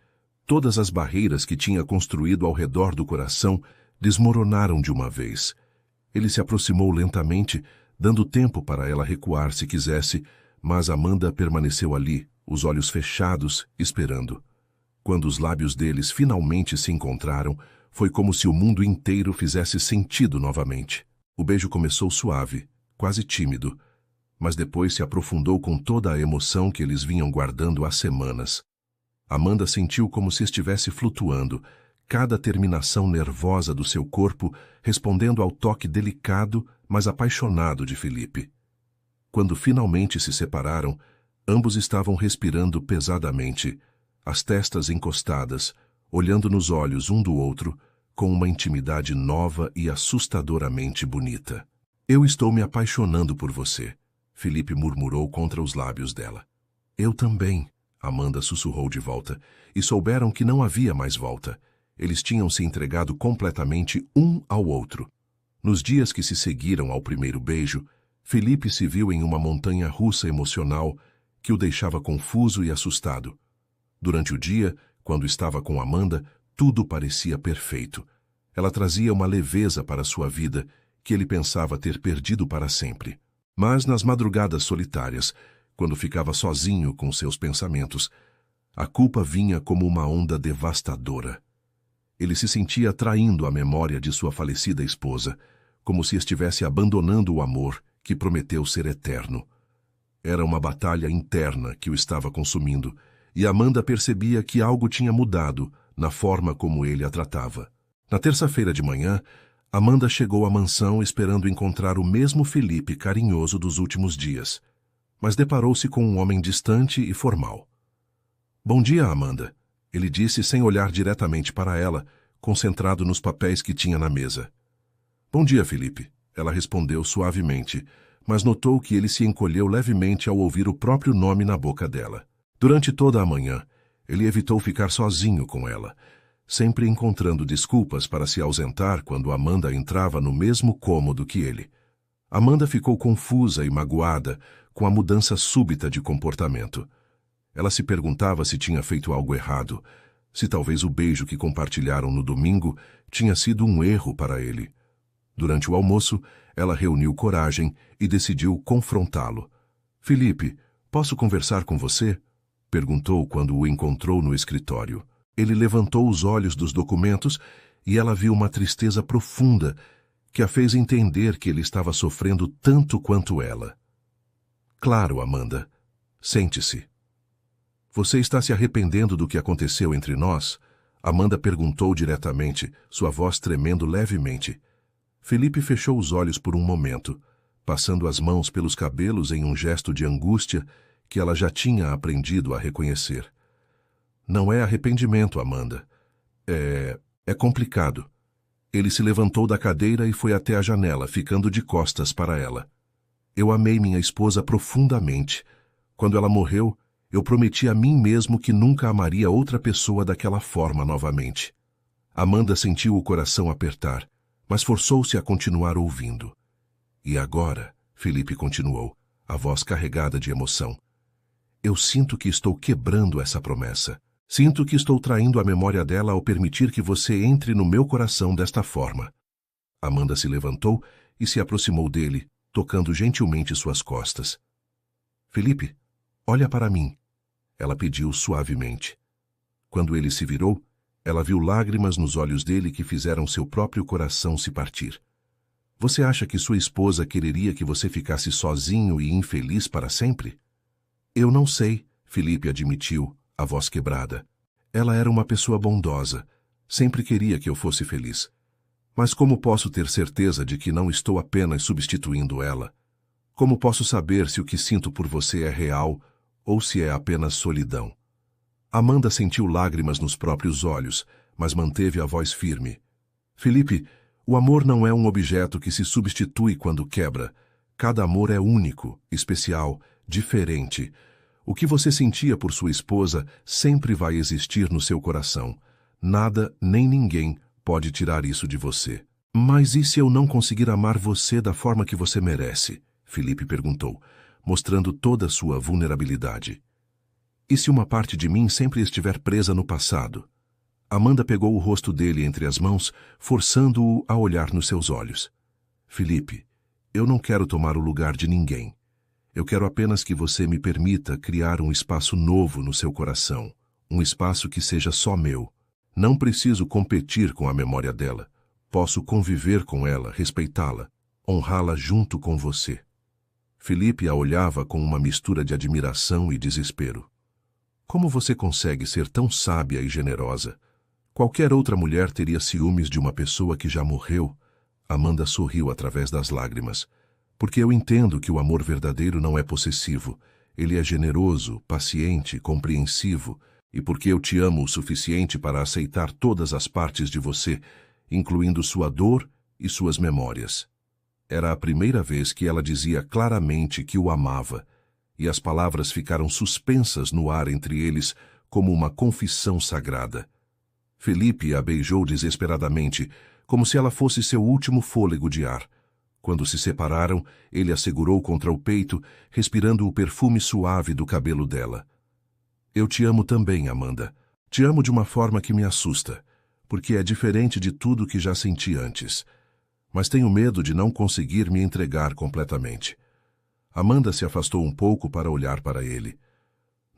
Todas as barreiras que tinha construído ao redor do coração desmoronaram de uma vez. Ele se aproximou lentamente, dando tempo para ela recuar se quisesse, mas Amanda permaneceu ali, os olhos fechados, esperando. Quando os lábios deles finalmente se encontraram, foi como se o mundo inteiro fizesse sentido novamente. O beijo começou suave, quase tímido, mas depois se aprofundou com toda a emoção que eles vinham guardando há semanas. Amanda sentiu como se estivesse flutuando, cada terminação nervosa do seu corpo respondendo ao toque delicado, mas apaixonado de Felipe. Quando finalmente se separaram, ambos estavam respirando pesadamente, as testas encostadas, olhando nos olhos um do outro, com uma intimidade nova e assustadoramente bonita. Eu estou me apaixonando por você, Felipe murmurou contra os lábios dela. Eu também, Amanda sussurrou de volta, e souberam que não havia mais volta. Eles tinham se entregado completamente um ao outro. Nos dias que se seguiram ao primeiro beijo, Felipe se viu em uma montanha-russa emocional que o deixava confuso e assustado. Durante o dia, quando estava com Amanda, tudo parecia perfeito. Ela trazia uma leveza para sua vida que ele pensava ter perdido para sempre. Mas nas madrugadas solitárias, quando ficava sozinho com seus pensamentos, a culpa vinha como uma onda devastadora. Ele se sentia traindo a memória de sua falecida esposa, como se estivesse abandonando o amor que prometeu ser eterno. Era uma batalha interna que o estava consumindo, e Amanda percebia que algo tinha mudado na forma como ele a tratava. Na terça-feira de manhã, Amanda chegou à mansão esperando encontrar o mesmo Felipe carinhoso dos últimos dias, mas deparou-se com um homem distante e formal. Bom dia, Amanda, ele disse sem olhar diretamente para ela, concentrado nos papéis que tinha na mesa. Bom dia, Felipe, ela respondeu suavemente, mas notou que ele se encolheu levemente ao ouvir o próprio nome na boca dela. Durante toda a manhã, ele evitou ficar sozinho com ela, sempre encontrando desculpas para se ausentar quando Amanda entrava no mesmo cômodo que ele. Amanda ficou confusa e magoada com a mudança súbita de comportamento. Ela se perguntava se tinha feito algo errado, se talvez o beijo que compartilharam no domingo tinha sido um erro para ele. Durante o almoço, ela reuniu coragem e decidiu confrontá-lo. Felipe, posso conversar com você? Perguntou quando o encontrou no escritório. Ele levantou os olhos dos documentos e ela viu uma tristeza profunda que a fez entender que ele estava sofrendo tanto quanto ela. Claro, Amanda. Sente-se. Você está se arrependendo do que aconteceu entre nós? Amanda perguntou diretamente, sua voz tremendo levemente. Felipe fechou os olhos por um momento, passando as mãos pelos cabelos em um gesto de angústia que ela já tinha aprendido a reconhecer. Não é arrependimento, Amanda. É complicado. Ele se levantou da cadeira e foi até a janela, ficando de costas para ela. Eu amei minha esposa profundamente. Quando ela morreu, eu prometi a mim mesmo que nunca amaria outra pessoa daquela forma novamente. Amanda sentiu o coração apertar, mas forçou-se a continuar ouvindo. E agora, Felipe continuou, a voz carregada de emoção. Eu sinto que estou quebrando essa promessa. Sinto que estou traindo a memória dela ao permitir que você entre no meu coração desta forma. Amanda se levantou e se aproximou dele, tocando gentilmente suas costas. Felipe, olha para mim, ela pediu suavemente. Quando ele se virou, ela viu lágrimas nos olhos dele que fizeram seu próprio coração se partir. Você acha que sua esposa quereria que você ficasse sozinho e infeliz para sempre? Eu não sei, Felipe admitiu, a voz quebrada. Ela era uma pessoa bondosa. Sempre queria que eu fosse feliz. Mas como posso ter certeza de que não estou apenas substituindo ela? Como posso saber se o que sinto por você é real ou se é apenas solidão? Amanda sentiu lágrimas nos próprios olhos, mas manteve a voz firme. Felipe, o amor não é um objeto que se substitui quando quebra. Cada amor é único, especial, diferente. O que você sentia por sua esposa sempre vai existir no seu coração. Nada, nem ninguém, pode tirar isso de você. Mas e se eu não conseguir amar você da forma que você merece? Felipe perguntou, mostrando toda a sua vulnerabilidade. E se uma parte de mim sempre estiver presa no passado? Amanda pegou o rosto dele entre as mãos, forçando-o a olhar nos seus olhos. Felipe, eu não quero tomar o lugar de ninguém. Eu quero apenas que você me permita criar um espaço novo no seu coração, um espaço que seja só meu. Não preciso competir com a memória dela. Posso conviver com ela, respeitá-la, honrá-la junto com você. Felipe a olhava com uma mistura de admiração e desespero. Como você consegue ser tão sábia e generosa? Qualquer outra mulher teria ciúmes de uma pessoa que já morreu. Amanda sorriu através das lágrimas. Porque eu entendo que o amor verdadeiro não é possessivo. Ele é generoso, paciente, compreensivo. E porque eu te amo o suficiente para aceitar todas as partes de você, incluindo sua dor e suas memórias. Era a primeira vez que ela dizia claramente que o amava, e as palavras ficaram suspensas no ar entre eles como uma confissão sagrada. Felipe a beijou desesperadamente, como se ela fosse seu último fôlego de ar. Quando se separaram, ele a segurou contra o peito, respirando o perfume suave do cabelo dela. Eu te amo também, Amanda. Te amo de uma forma que me assusta, porque é diferente de tudo que já senti antes. Mas tenho medo de não conseguir me entregar completamente. Amanda se afastou um pouco para olhar para ele.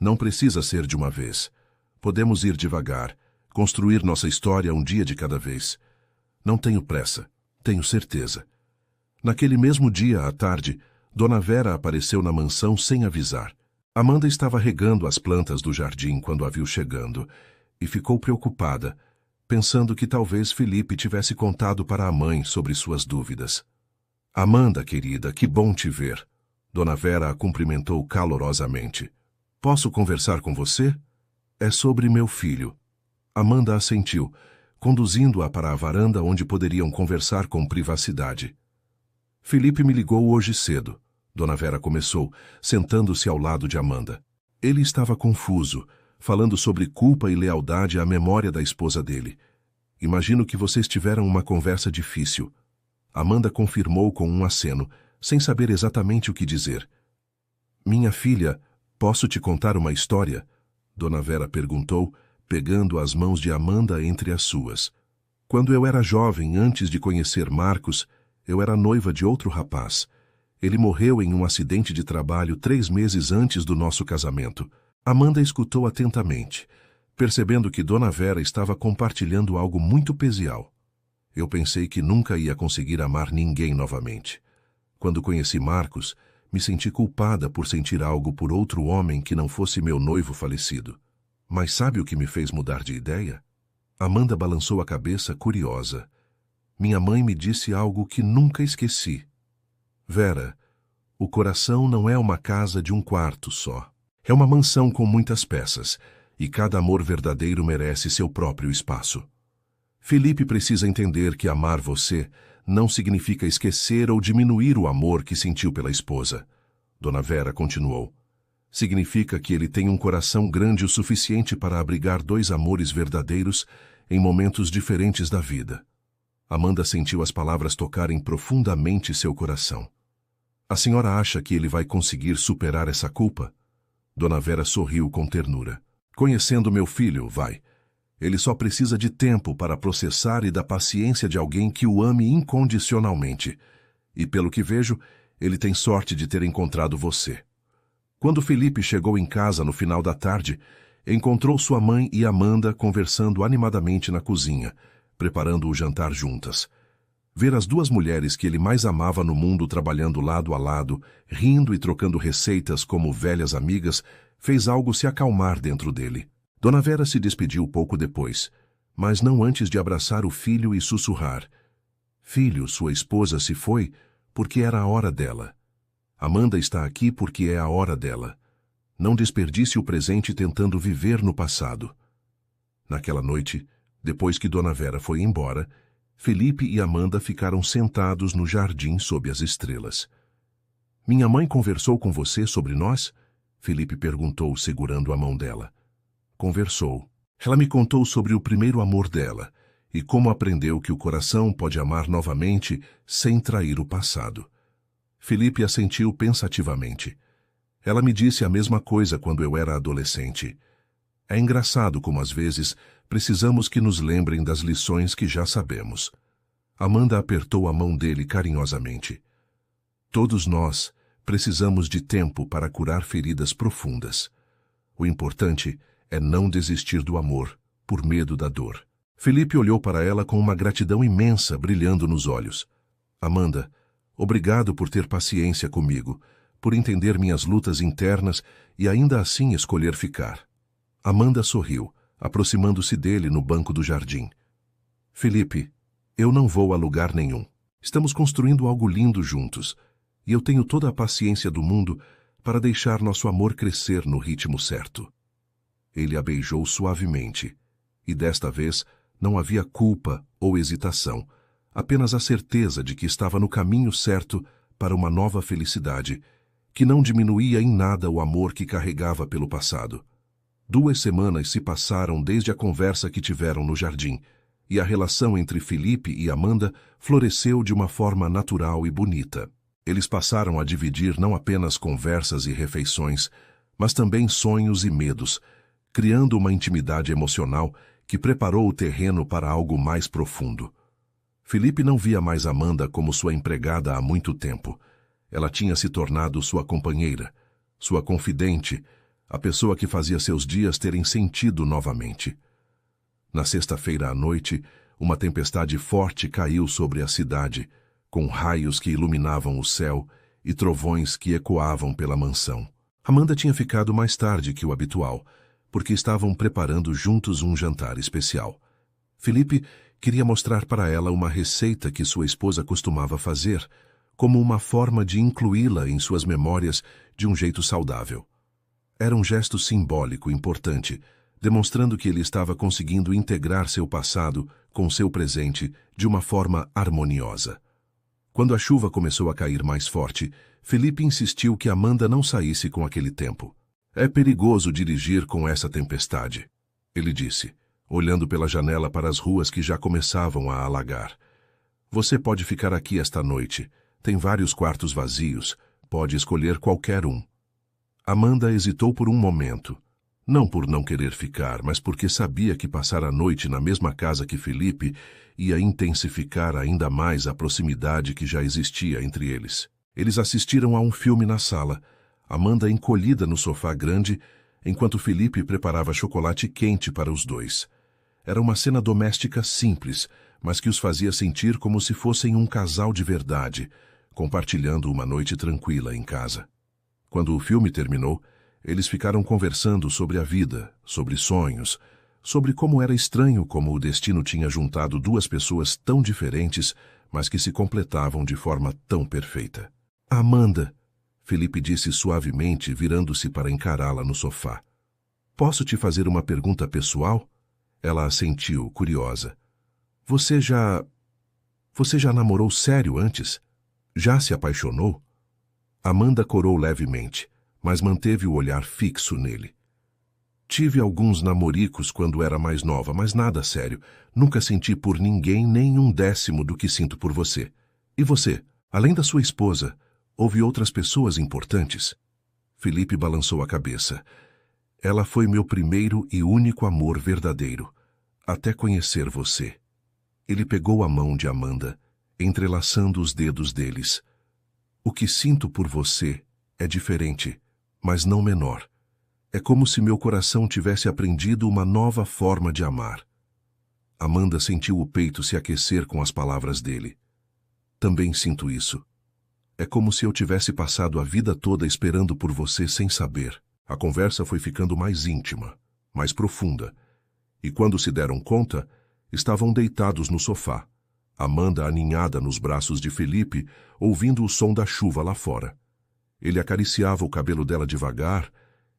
Não precisa ser de uma vez. Podemos ir devagar, construir nossa história um dia de cada vez. Não tenho pressa, tenho certeza. Naquele mesmo dia, à tarde, Dona Vera apareceu na mansão sem avisar. Amanda estava regando as plantas do jardim quando a viu chegando e ficou preocupada, pensando que talvez Felipe tivesse contado para a mãe sobre suas dúvidas. Amanda, querida, que bom te ver. Dona Vera a cumprimentou calorosamente. Posso conversar com você? É sobre meu filho. Amanda assentiu, conduzindo-a para a varanda onde poderiam conversar com privacidade. Felipe me ligou hoje cedo. Dona Vera começou, sentando-se ao lado de Amanda. Ele estava confuso, falando sobre culpa e lealdade à memória da esposa dele. Imagino que vocês tiveram uma conversa difícil. Amanda confirmou com um aceno, sem saber exatamente o que dizer. Minha filha, posso te contar uma história? Dona Vera perguntou, pegando as mãos de Amanda entre as suas. Quando eu era jovem, antes de conhecer Marcos, eu era noiva de outro rapaz. Ele morreu em um acidente de trabalho 3 meses antes do nosso casamento. Amanda escutou atentamente, percebendo que Dona Vera estava compartilhando algo muito pessoal. Eu pensei que nunca ia conseguir amar ninguém novamente. Quando conheci Marcos, me senti culpada por sentir algo por outro homem que não fosse meu noivo falecido. Mas sabe o que me fez mudar de ideia? Amanda balançou a cabeça curiosa. Minha mãe me disse algo que nunca esqueci. Vera, o coração não é uma casa de um quarto só. É uma mansão com muitas peças, e cada amor verdadeiro merece seu próprio espaço. Felipe precisa entender que amar você não significa esquecer ou diminuir o amor que sentiu pela esposa. Dona Vera continuou. Significa que ele tem um coração grande o suficiente para abrigar dois amores verdadeiros em momentos diferentes da vida. Amanda sentiu as palavras tocarem profundamente seu coração. A senhora acha que ele vai conseguir superar essa culpa? Dona Vera sorriu com ternura. Conhecendo meu filho, vai. Ele só precisa de tempo para processar e da paciência de alguém que o ame incondicionalmente. E pelo que vejo, ele tem sorte de ter encontrado você. Quando Felipe chegou em casa no final da tarde, encontrou sua mãe e Amanda conversando animadamente na cozinha, preparando o jantar juntas. Ver as duas mulheres que ele mais amava no mundo trabalhando lado a lado, rindo e trocando receitas como velhas amigas, fez algo se acalmar dentro dele. Dona Vera se despediu pouco depois, mas não antes de abraçar o filho e sussurrar. Filho, sua esposa se foi porque era a hora dela. Amanda está aqui porque é a hora dela. Não desperdice o presente tentando viver no passado. Naquela noite, depois que Dona Vera foi embora, Felipe e Amanda ficaram sentados no jardim sob as estrelas. Minha mãe conversou com você sobre nós? Felipe perguntou, segurando a mão dela. Conversou. Ela me contou sobre o primeiro amor dela e como aprendeu que o coração pode amar novamente sem trair o passado. Felipe assentiu pensativamente. Ela me disse a mesma coisa quando eu era adolescente. É engraçado como às vezes precisamos que nos lembrem das lições que já sabemos. Amanda apertou a mão dele carinhosamente. Todos nós precisamos de tempo para curar feridas profundas. O importante é não desistir do amor, por medo da dor. Felipe olhou para ela com uma gratidão imensa brilhando nos olhos. Amanda, obrigado por ter paciência comigo, por entender minhas lutas internas e ainda assim escolher ficar. Amanda sorriu, aproximando-se dele no banco do jardim. Felipe, eu não vou a lugar nenhum. Estamos construindo algo lindo juntos, e eu tenho toda a paciência do mundo para deixar nosso amor crescer no ritmo certo. Ele a beijou suavemente, e desta vez não havia culpa ou hesitação, apenas a certeza de que estava no caminho certo para uma nova felicidade, que não diminuía em nada o amor que carregava pelo passado. 2 semanas se passaram desde a conversa que tiveram no jardim, e a relação entre Felipe e Amanda floresceu de uma forma natural e bonita. Eles passaram a dividir não apenas conversas e refeições, mas também sonhos e medos, criando uma intimidade emocional que preparou o terreno para algo mais profundo. Felipe não via mais Amanda como sua empregada há muito tempo. Ela tinha se tornado sua companheira, sua confidente, a pessoa que fazia seus dias terem sentido novamente. Na sexta-feira à noite, uma tempestade forte caiu sobre a cidade, com raios que iluminavam o céu e trovões que ecoavam pela mansão. Amanda tinha ficado mais tarde que o habitual, porque estavam preparando juntos um jantar especial. Felipe queria mostrar para ela uma receita que sua esposa costumava fazer, como uma forma de incluí-la em suas memórias de um jeito saudável. Era um gesto simbólico importante, demonstrando que ele estava conseguindo integrar seu passado com seu presente de uma forma harmoniosa. Quando a chuva começou a cair mais forte, Felipe insistiu que Amanda não saísse com aquele tempo. É perigoso dirigir com essa tempestade, ele disse, olhando pela janela para as ruas que já começavam a alagar. Você pode ficar aqui esta noite. Tem vários quartos vazios. Pode escolher qualquer um. Amanda hesitou por um momento. Não por não querer ficar, mas porque sabia que passar a noite na mesma casa que Felipe ia intensificar ainda mais a proximidade que já existia entre eles. Eles assistiram a um filme na sala, Amanda encolhida no sofá grande, enquanto Felipe preparava chocolate quente para os dois. Era uma cena doméstica simples, mas que os fazia sentir como se fossem um casal de verdade, compartilhando uma noite tranquila em casa. Quando o filme terminou, eles ficaram conversando sobre a vida, sobre sonhos, sobre como era estranho como o destino tinha juntado duas pessoas tão diferentes, mas que se completavam de forma tão perfeita. Amanda, Felipe disse suavemente, virando-se para encará-la no sofá. Posso te fazer uma pergunta pessoal? Ela assentiu, curiosa. Você já namorou sério antes? Já se apaixonou? Amanda corou levemente, mas manteve o olhar fixo nele. Tive alguns namoricos quando era mais nova, mas nada sério. Nunca senti por ninguém nem um décimo do que sinto por você. E você, além da sua esposa, houve outras pessoas importantes? Felipe balançou a cabeça. Ela foi meu primeiro e único amor verdadeiro, até conhecer você. Ele pegou a mão de Amanda, entrelaçando os dedos deles. O que sinto por você é diferente, mas não menor. É como se meu coração tivesse aprendido uma nova forma de amar. Amanda sentiu o peito se aquecer com as palavras dele. Também sinto isso. É como se eu tivesse passado a vida toda esperando por você sem saber. A conversa foi ficando mais íntima, mais profunda. E quando se deram conta, estavam deitados no sofá. Amanda aninhada nos braços de Felipe, ouvindo o som da chuva lá fora. Ele acariciava o cabelo dela devagar,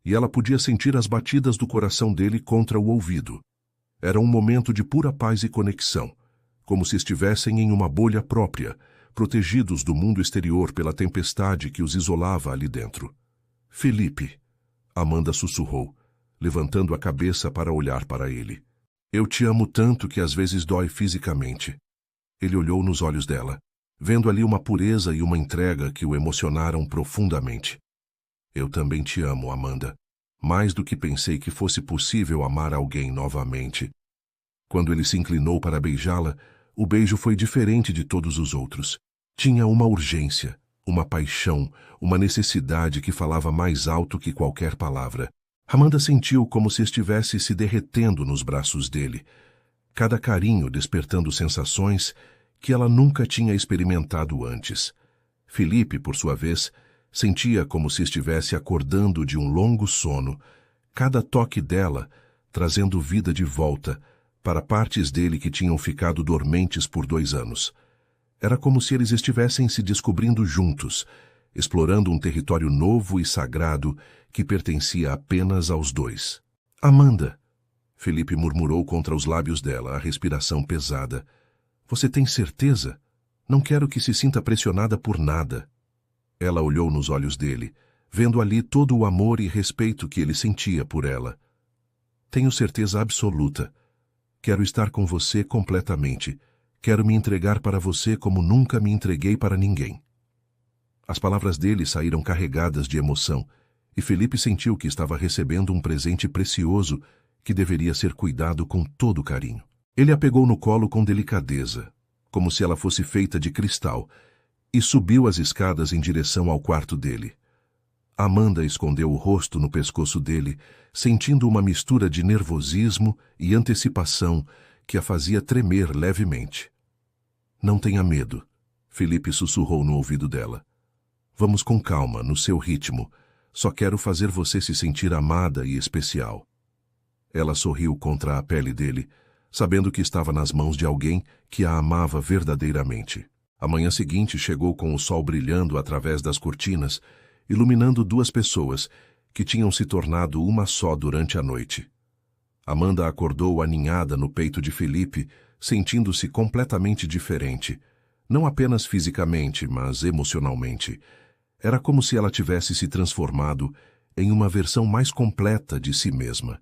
e ela podia sentir as batidas do coração dele contra o ouvido. Era um momento de pura paz e conexão, como se estivessem em uma bolha própria, protegidos do mundo exterior pela tempestade que os isolava ali dentro. Felipe, Amanda sussurrou, levantando a cabeça para olhar para ele. Eu te amo tanto que às vezes dói fisicamente. Ele olhou nos olhos dela, vendo ali uma pureza e uma entrega que o emocionaram profundamente. Eu também te amo, Amanda. Mais do que pensei que fosse possível amar alguém novamente. Quando ele se inclinou para beijá-la, o beijo foi diferente de todos os outros. Tinha uma urgência, uma paixão, uma necessidade que falava mais alto que qualquer palavra. Amanda sentiu como se estivesse se derretendo nos braços dele, cada carinho despertando sensações que ela nunca tinha experimentado antes. Felipe, por sua vez, sentia como se estivesse acordando de um longo sono, cada toque dela trazendo vida de volta para partes dele que tinham ficado dormentes por 2 anos. Era como se eles estivessem se descobrindo juntos, explorando um território novo e sagrado que pertencia apenas aos dois. Amanda, Felipe murmurou contra os lábios dela, a respiração pesada. Você tem certeza? Não quero que se sinta pressionada por nada. Ela olhou nos olhos dele, vendo ali todo o amor e respeito que ele sentia por ela. Tenho certeza absoluta. Quero estar com você completamente. Quero me entregar para você como nunca me entreguei para ninguém. As palavras dele saíram carregadas de emoção, e Felipe sentiu que estava recebendo um presente precioso que deveria ser cuidado com todo carinho. Ele a pegou no colo com delicadeza, como se ela fosse feita de cristal, e subiu as escadas em direção ao quarto dele. Amanda escondeu o rosto no pescoço dele, sentindo uma mistura de nervosismo e antecipação que a fazia tremer levemente. Não tenha medo, Felipe sussurrou no ouvido dela. Vamos com calma, no seu ritmo. Só quero fazer você se sentir amada e especial. Ela sorriu contra a pele dele, sabendo que estava nas mãos de alguém que a amava verdadeiramente. A manhã seguinte chegou com o sol brilhando através das cortinas, iluminando 2 pessoas que tinham se tornado uma só durante a noite. Amanda acordou aninhada no peito de Felipe, sentindo-se completamente diferente, não apenas fisicamente, mas emocionalmente. Era como se ela tivesse se transformado em uma versão mais completa de si mesma.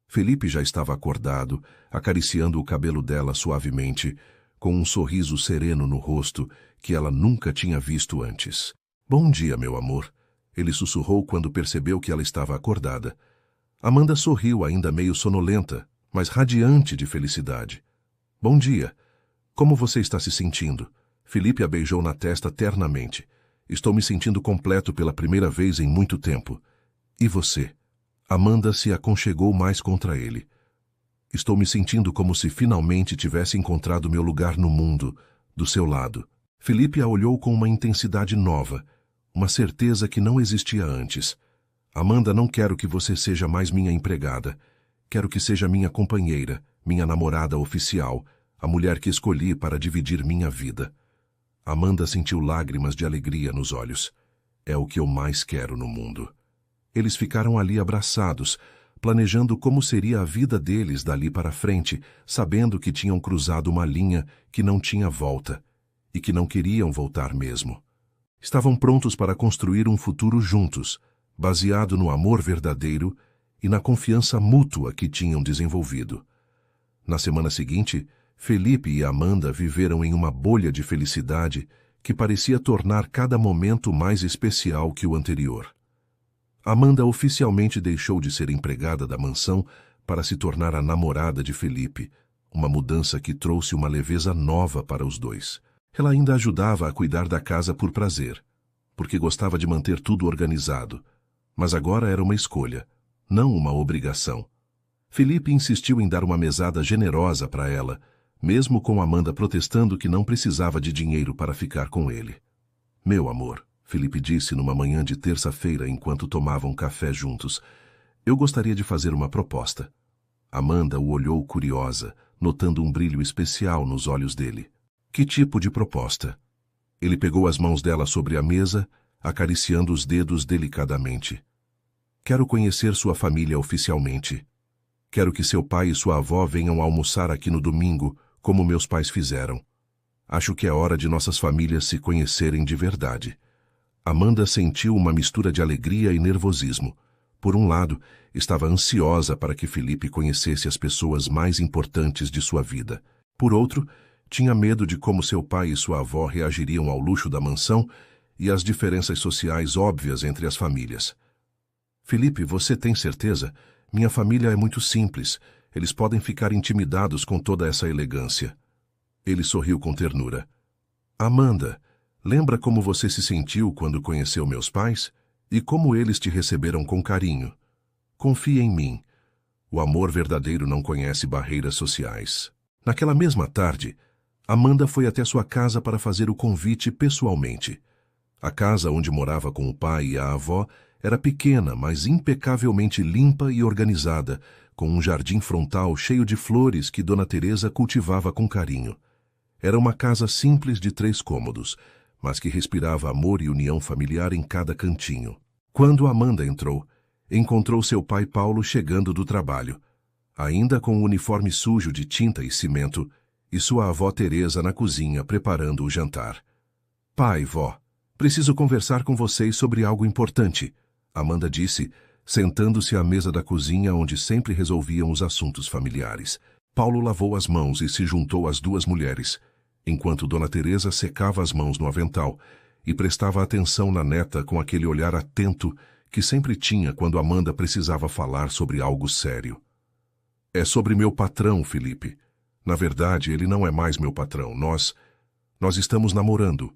Felipe já estava acordado, acariciando o cabelo dela suavemente, com um sorriso sereno no rosto que ela nunca tinha visto antes. Bom dia, meu amor, ele sussurrou quando percebeu que ela estava acordada. Amanda sorriu, ainda meio sonolenta, mas radiante de felicidade. Bom dia. Como você está se sentindo? Felipe a beijou na testa ternamente. Estou me sentindo completo pela primeira vez em muito tempo. E você? Amanda se aconchegou mais contra ele. Estou me sentindo como se finalmente tivesse encontrado meu lugar no mundo, do seu lado. Felipe a olhou com uma intensidade nova, uma certeza que não existia antes. Amanda, não quero que você seja mais minha empregada. Quero que seja minha companheira, minha namorada oficial, a mulher que escolhi para dividir minha vida. Amanda sentiu lágrimas de alegria nos olhos. É o que eu mais quero no mundo. Eles ficaram ali abraçados, planejando como seria a vida deles dali para frente, sabendo que tinham cruzado uma linha que não tinha volta e que não queriam voltar mesmo. Estavam prontos para construir um futuro juntos, baseado no amor verdadeiro e na confiança mútua que tinham desenvolvido. Na semana seguinte, Felipe e Amanda viveram em uma bolha de felicidade que parecia tornar cada momento mais especial que o anterior. Amanda oficialmente deixou de ser empregada da mansão para se tornar a namorada de Felipe, uma mudança que trouxe uma leveza nova para os dois. Ela ainda ajudava a cuidar da casa por prazer, porque gostava de manter tudo organizado, mas agora era uma escolha, não uma obrigação. Felipe insistiu em dar uma mesada generosa para ela, mesmo com Amanda protestando que não precisava de dinheiro para ficar com ele. Meu amor, Felipe disse numa manhã de terça-feira enquanto tomavam café juntos, eu gostaria de fazer uma proposta. Amanda o olhou curiosa, notando um brilho especial nos olhos dele. Que tipo de proposta? Ele pegou as mãos dela sobre a mesa, acariciando os dedos delicadamente. Quero conhecer sua família oficialmente. Quero que seu pai e sua avó venham almoçar aqui no domingo, como meus pais fizeram. Acho que é hora de nossas famílias se conhecerem de verdade. Amanda sentiu uma mistura de alegria e nervosismo. Por um lado, estava ansiosa para que Felipe conhecesse as pessoas mais importantes de sua vida. Por outro, tinha medo de como seu pai e sua avó reagiriam ao luxo da mansão e às diferenças sociais óbvias entre as famílias. Felipe, você tem certeza? Minha família é muito simples. Eles podem ficar intimidados com toda essa elegância. Ele sorriu com ternura. Amanda, lembra como você se sentiu quando conheceu meus pais? E como eles te receberam com carinho? Confie em mim. O amor verdadeiro não conhece barreiras sociais. Naquela mesma tarde, Amanda foi até sua casa para fazer o convite pessoalmente. A casa onde morava com o pai e a avó era pequena, mas impecavelmente limpa e organizada, com um jardim frontal cheio de flores que Dona Teresa cultivava com carinho. Era uma casa simples de 3 cômodos, mas que respirava amor e união familiar em cada cantinho. Quando Amanda entrou, encontrou seu pai Paulo chegando do trabalho, ainda com o uniforme sujo de tinta e cimento, e sua avó Teresa na cozinha preparando o jantar. Pai, vó, preciso conversar com vocês sobre algo importante, Amanda disse, sentando-se à mesa da cozinha onde sempre resolviam os assuntos familiares. Paulo lavou as mãos e se juntou às 2 mulheres, enquanto Dona Teresa secava as mãos no avental e prestava atenção na neta com aquele olhar atento que sempre tinha quando Amanda precisava falar sobre algo sério. É sobre meu patrão, Felipe. Na verdade, ele não é mais meu patrão. Nós estamos namorando.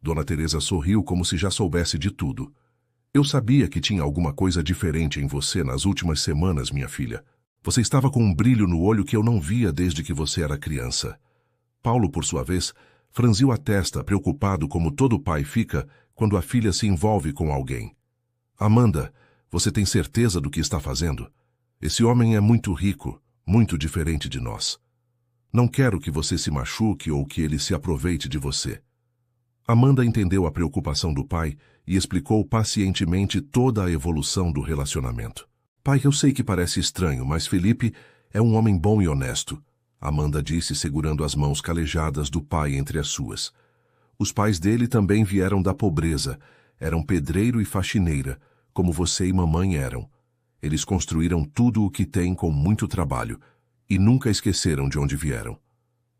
Dona Teresa sorriu como se já soubesse de tudo. Eu sabia que tinha alguma coisa diferente em você nas últimas semanas, minha filha. Você estava com um brilho no olho que eu não via desde que você era criança. Paulo, por sua vez, franziu a testa, preocupado como todo pai fica quando a filha se envolve com alguém. Amanda, você tem certeza do que está fazendo? Esse homem é muito rico, muito diferente de nós. Não quero que você se machuque ou que ele se aproveite de você. Amanda entendeu a preocupação do pai e explicou pacientemente toda a evolução do relacionamento. Pai, eu sei que parece estranho, mas Felipe é um homem bom e honesto, Amanda disse segurando as mãos calejadas do pai entre as suas. Os pais dele também vieram da pobreza, eram pedreiro e faxineira, como você e mamãe eram. Eles construíram tudo o que têm com muito trabalho e nunca esqueceram de onde vieram.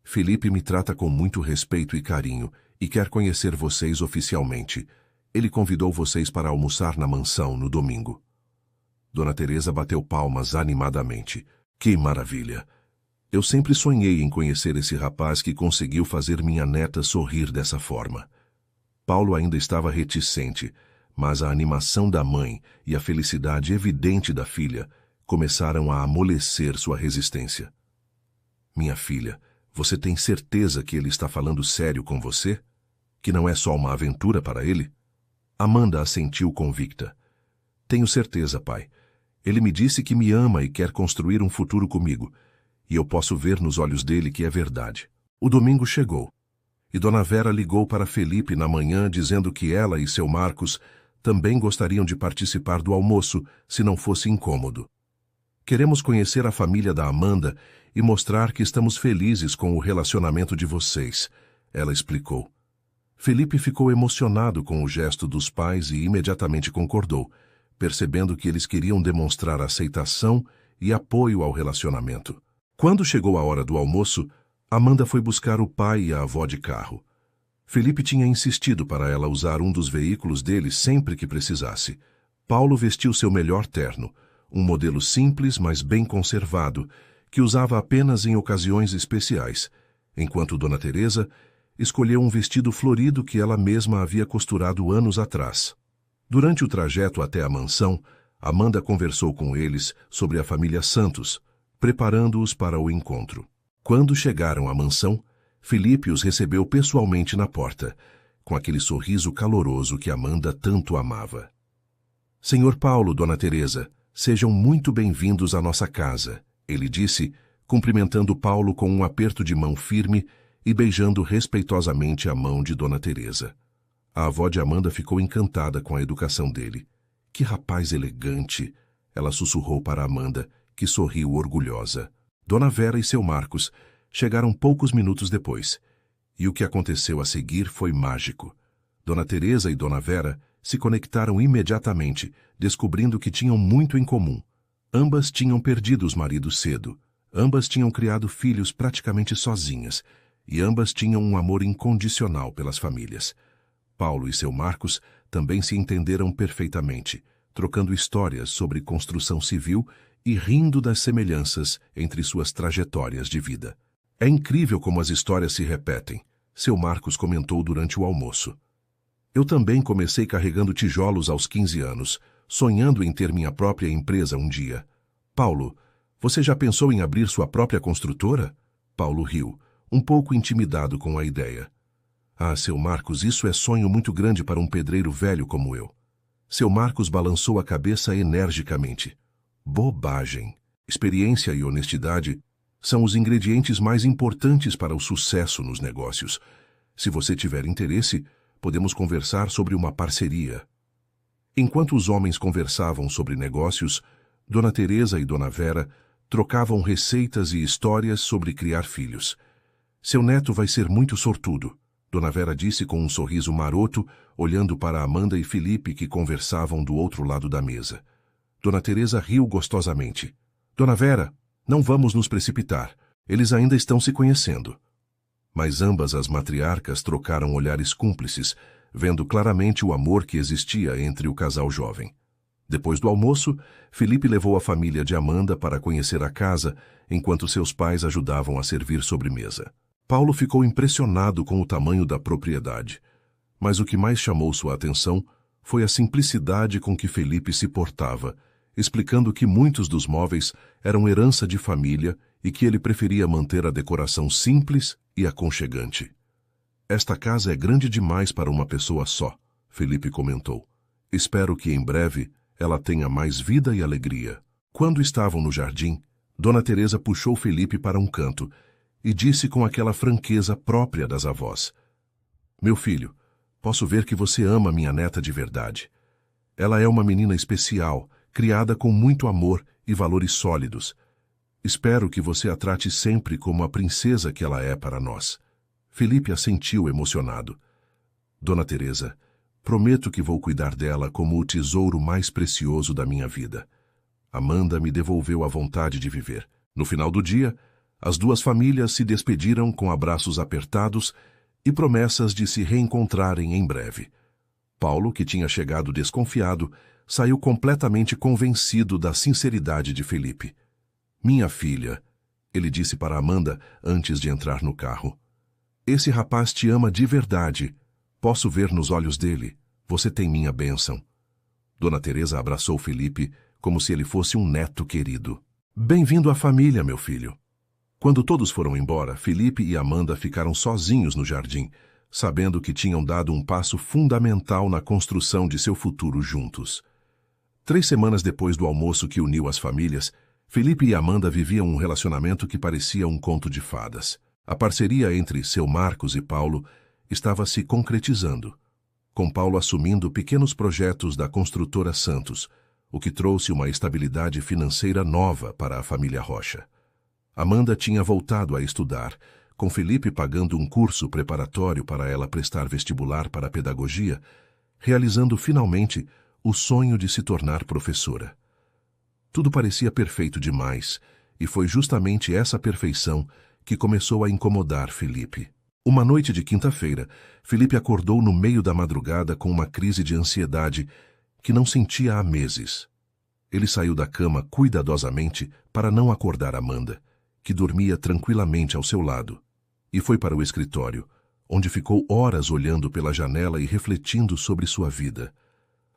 Felipe me trata com muito respeito e carinho e quer conhecer vocês oficialmente. Ele convidou vocês para almoçar na mansão no domingo. Dona Teresa bateu palmas animadamente. Que maravilha! Eu sempre sonhei em conhecer esse rapaz que conseguiu fazer minha neta sorrir dessa forma. Paulo ainda estava reticente, mas a animação da mãe e a felicidade evidente da filha começaram a amolecer sua resistência. Minha filha, você tem certeza que ele está falando sério com você? Que não é só uma aventura para ele? Amanda assentiu convicta. Tenho certeza, pai. Ele me disse que me ama e quer construir um futuro comigo, e eu posso ver nos olhos dele que é verdade. O domingo chegou. e Dona Vera ligou para Felipe na manhã dizendo que ela e seu Marcos também gostariam de participar do almoço, se não fosse incômodo. Queremos conhecer a família da Amanda e mostrar que estamos felizes com o relacionamento de vocês, ela explicou. Felipe ficou emocionado com o gesto dos pais e imediatamente concordou, percebendo que eles queriam demonstrar aceitação e apoio ao relacionamento. Quando chegou a hora do almoço, Amanda foi buscar o pai e a avó de carro. Felipe tinha insistido para ela usar um dos veículos dele sempre que precisasse. Paulo vestiu seu melhor terno, um modelo simples, mas bem conservado, que usava apenas em ocasiões especiais, enquanto Dona Teresa escolheu um vestido florido que ela mesma havia costurado anos atrás. Durante o trajeto até a mansão, Amanda conversou com eles sobre a família Santos, preparando-os para o encontro. Quando chegaram à mansão, Felipe os recebeu pessoalmente na porta, com aquele sorriso caloroso que Amanda tanto amava. Senhor Paulo, Dona Teresa, sejam muito bem-vindos à nossa casa, ele disse, cumprimentando Paulo com um aperto de mão firme e beijando respeitosamente a mão de Dona Teresa. A avó de Amanda ficou encantada com a educação dele. Que rapaz elegante! Ela sussurrou para Amanda, que sorriu orgulhosa. Dona Vera e seu Marcos chegaram poucos minutos depois, e o que aconteceu a seguir foi mágico. Dona Teresa e Dona Vera se conectaram imediatamente, descobrindo que tinham muito em comum. Ambas tinham perdido os maridos cedo, ambas tinham criado filhos praticamente sozinhas, e ambas tinham um amor incondicional pelas famílias. Paulo e seu Marcos também se entenderam perfeitamente, trocando histórias sobre construção civil e rindo das semelhanças entre suas trajetórias de vida. É incrível como as histórias se repetem, seu Marcos comentou durante o almoço. Eu também comecei carregando tijolos aos 15 anos, sonhando em ter minha própria empresa um dia. Paulo, você já pensou em abrir sua própria construtora? Paulo riu, um pouco intimidado com a ideia. Ah, seu Marcos, isso é sonho muito grande para um pedreiro velho como eu. Seu Marcos balançou a cabeça energicamente. Bobagem. Experiência e honestidade são os ingredientes mais importantes para o sucesso nos negócios. Se você tiver interesse, podemos conversar sobre uma parceria. Enquanto os homens conversavam sobre negócios, Dona Teresa e Dona Vera trocavam receitas e histórias sobre criar filhos. Seu neto vai ser muito sortudo, Dona Vera disse com um sorriso maroto, olhando para Amanda e Felipe que conversavam do outro lado da mesa. Dona Teresa riu gostosamente. Dona Vera, não vamos nos precipitar. Eles ainda estão se conhecendo. Mas ambas as matriarcas trocaram olhares cúmplices, vendo claramente o amor que existia entre o casal jovem. Depois do almoço, Felipe levou a família de Amanda para conhecer a casa, enquanto seus pais ajudavam a servir sobremesa. Paulo ficou impressionado com o tamanho da propriedade, mas o que mais chamou sua atenção foi a simplicidade com que Felipe se portava, explicando que muitos dos móveis eram herança de família e que ele preferia manter a decoração simples e aconchegante. Esta casa é grande demais para uma pessoa só, Felipe comentou. Espero que em breve ela tenha mais vida e alegria. Quando estavam no jardim, Dona Teresa puxou Felipe para um canto e disse com aquela franqueza própria das avós. Meu filho, posso ver que você ama minha neta de verdade. Ela é uma menina especial, criada com muito amor e valores sólidos. Espero que você a trate sempre como a princesa que ela é para nós. Felipe assentiu emocionado. Dona Teresa, prometo que vou cuidar dela como o tesouro mais precioso da minha vida. Amanda me devolveu a vontade de viver. No final do dia, as duas famílias se despediram com abraços apertados e promessas de se reencontrarem em breve. Paulo, que tinha chegado desconfiado, saiu completamente convencido da sinceridade de Felipe. Minha filha, ele disse para Amanda antes de entrar no carro. Esse rapaz te ama de verdade. Posso ver nos olhos dele. Você tem minha bênção. Dona Teresa abraçou Felipe como se ele fosse um neto querido. Bem-vindo à família, meu filho. Quando todos foram embora, Felipe e Amanda ficaram sozinhos no jardim, sabendo que tinham dado um passo fundamental na construção de seu futuro juntos. 3 semanas depois do almoço que uniu as famílias, Felipe e Amanda viviam um relacionamento que parecia um conto de fadas. A parceria entre seu Marcos e Paulo estava se concretizando, com Paulo assumindo pequenos projetos da construtora Santos, o que trouxe uma estabilidade financeira nova para a família Rocha. Amanda tinha voltado a estudar, com Felipe pagando um curso preparatório para ela prestar vestibular para a pedagogia, realizando finalmente o sonho de se tornar professora. Tudo parecia perfeito demais, e foi justamente essa perfeição que começou a incomodar Felipe. Uma noite de quinta-feira, Felipe acordou no meio da madrugada com uma crise de ansiedade que não sentia há meses. Ele saiu da cama cuidadosamente para não acordar Amanda, que dormia tranquilamente ao seu lado, e foi para o escritório, onde ficou horas olhando pela janela e refletindo sobre sua vida.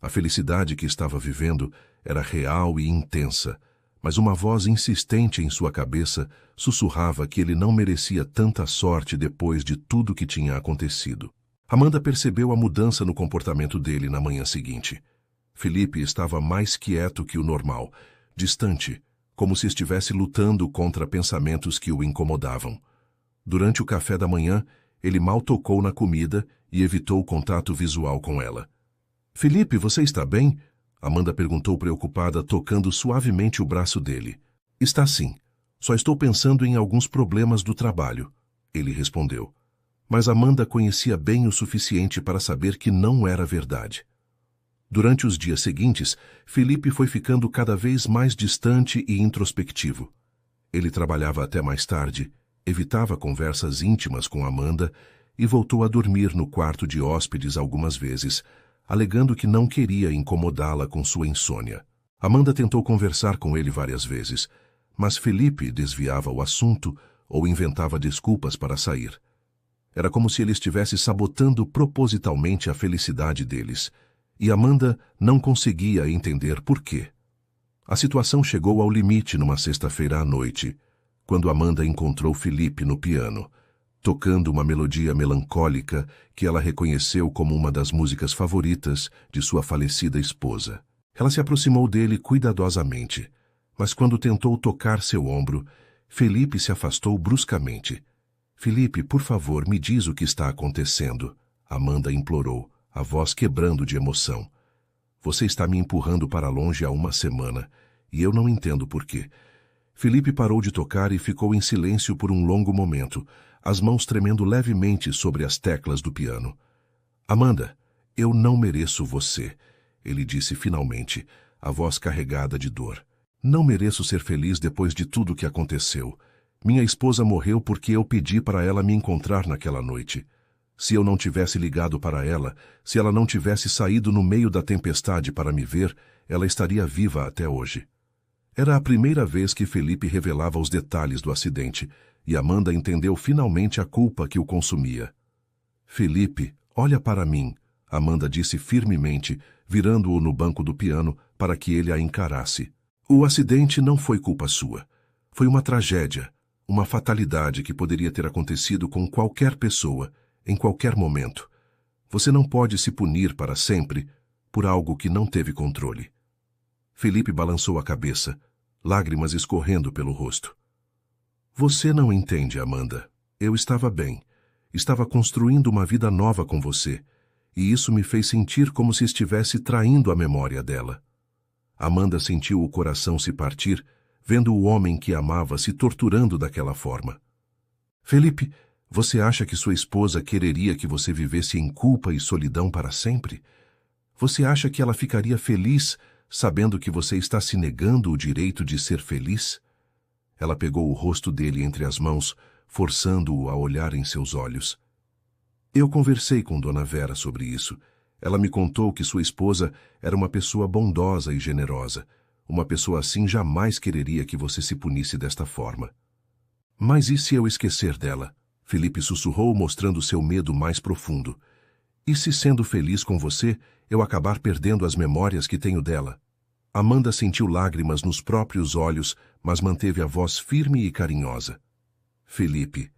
A felicidade que estava vivendo era real e intensa, mas uma voz insistente em sua cabeça sussurrava que ele não merecia tanta sorte depois de tudo que tinha acontecido. Amanda percebeu a mudança no comportamento dele na manhã seguinte. Felipe estava mais quieto que o normal, distante, como se estivesse lutando contra pensamentos que o incomodavam. Durante o café da manhã, ele mal tocou na comida e evitou o contato visual com ela. "Felipe, você está bem?" Amanda perguntou preocupada, tocando suavemente o braço dele. "Está sim. Só estou pensando em alguns problemas do trabalho", ele respondeu. Mas Amanda conhecia bem o suficiente para saber que não era verdade. Durante os dias seguintes, Felipe foi ficando cada vez mais distante e introspectivo. Ele trabalhava até mais tarde, evitava conversas íntimas com Amanda e voltou a dormir no quarto de hóspedes algumas vezes, alegando que não queria incomodá-la com sua insônia. Amanda tentou conversar com ele várias vezes, mas Felipe desviava o assunto ou inventava desculpas para sair. Era como se ele estivesse sabotando propositalmente a felicidade deles, e Amanda não conseguia entender por quê. A situação chegou ao limite numa sexta-feira à noite, quando Amanda encontrou Felipe no piano, tocando uma melodia melancólica que ela reconheceu como uma das músicas favoritas de sua falecida esposa. Ela se aproximou dele cuidadosamente, mas quando tentou tocar seu ombro, Felipe se afastou bruscamente. "Felipe, por favor, me diz o que está acontecendo", Amanda implorou, a voz quebrando de emoção. "Você está me empurrando para longe há uma semana, e eu não entendo por quê." Felipe parou de tocar e ficou em silêncio por um longo momento, as mãos tremendo levemente sobre as teclas do piano. "Amanda, eu não mereço você", ele disse finalmente, a voz carregada de dor. "Não mereço ser feliz depois de tudo o que aconteceu. Minha esposa morreu porque eu pedi para ela me encontrar naquela noite. Se eu não tivesse ligado para ela, se ela não tivesse saído no meio da tempestade para me ver, ela estaria viva até hoje." Era a primeira vez que Felipe revelava os detalhes do acidente, e Amanda entendeu finalmente a culpa que o consumia. "Felipe, olha para mim", Amanda disse firmemente, virando-o no banco do piano para que ele a encarasse. "O acidente não foi culpa sua. Foi uma tragédia, uma fatalidade que poderia ter acontecido com qualquer pessoa, em qualquer momento. Você não pode se punir para sempre por algo que não teve controle." Felipe balançou a cabeça, lágrimas escorrendo pelo rosto. "Você não entende, Amanda. Eu estava bem. Estava construindo uma vida nova com você, e isso me fez sentir como se estivesse traindo a memória dela." Amanda sentiu o coração se partir, vendo o homem que amava se torturando daquela forma. "Felipe, você acha que sua esposa quereria que você vivesse em culpa e solidão para sempre? Você acha que ela ficaria feliz sabendo que você está se negando o direito de ser feliz?" Ela pegou o rosto dele entre as mãos, forçando-o a olhar em seus olhos. "Eu conversei com Dona Vera sobre isso. Ela me contou que sua esposa era uma pessoa bondosa e generosa. Uma pessoa assim jamais quereria que você se punisse desta forma." "Mas e se eu esquecer dela?" Felipe sussurrou, mostrando seu medo mais profundo. "E se, sendo feliz com você, eu acabar perdendo as memórias que tenho dela?" Amanda sentiu lágrimas nos próprios olhos, mas manteve a voz firme e carinhosa. "Felipe,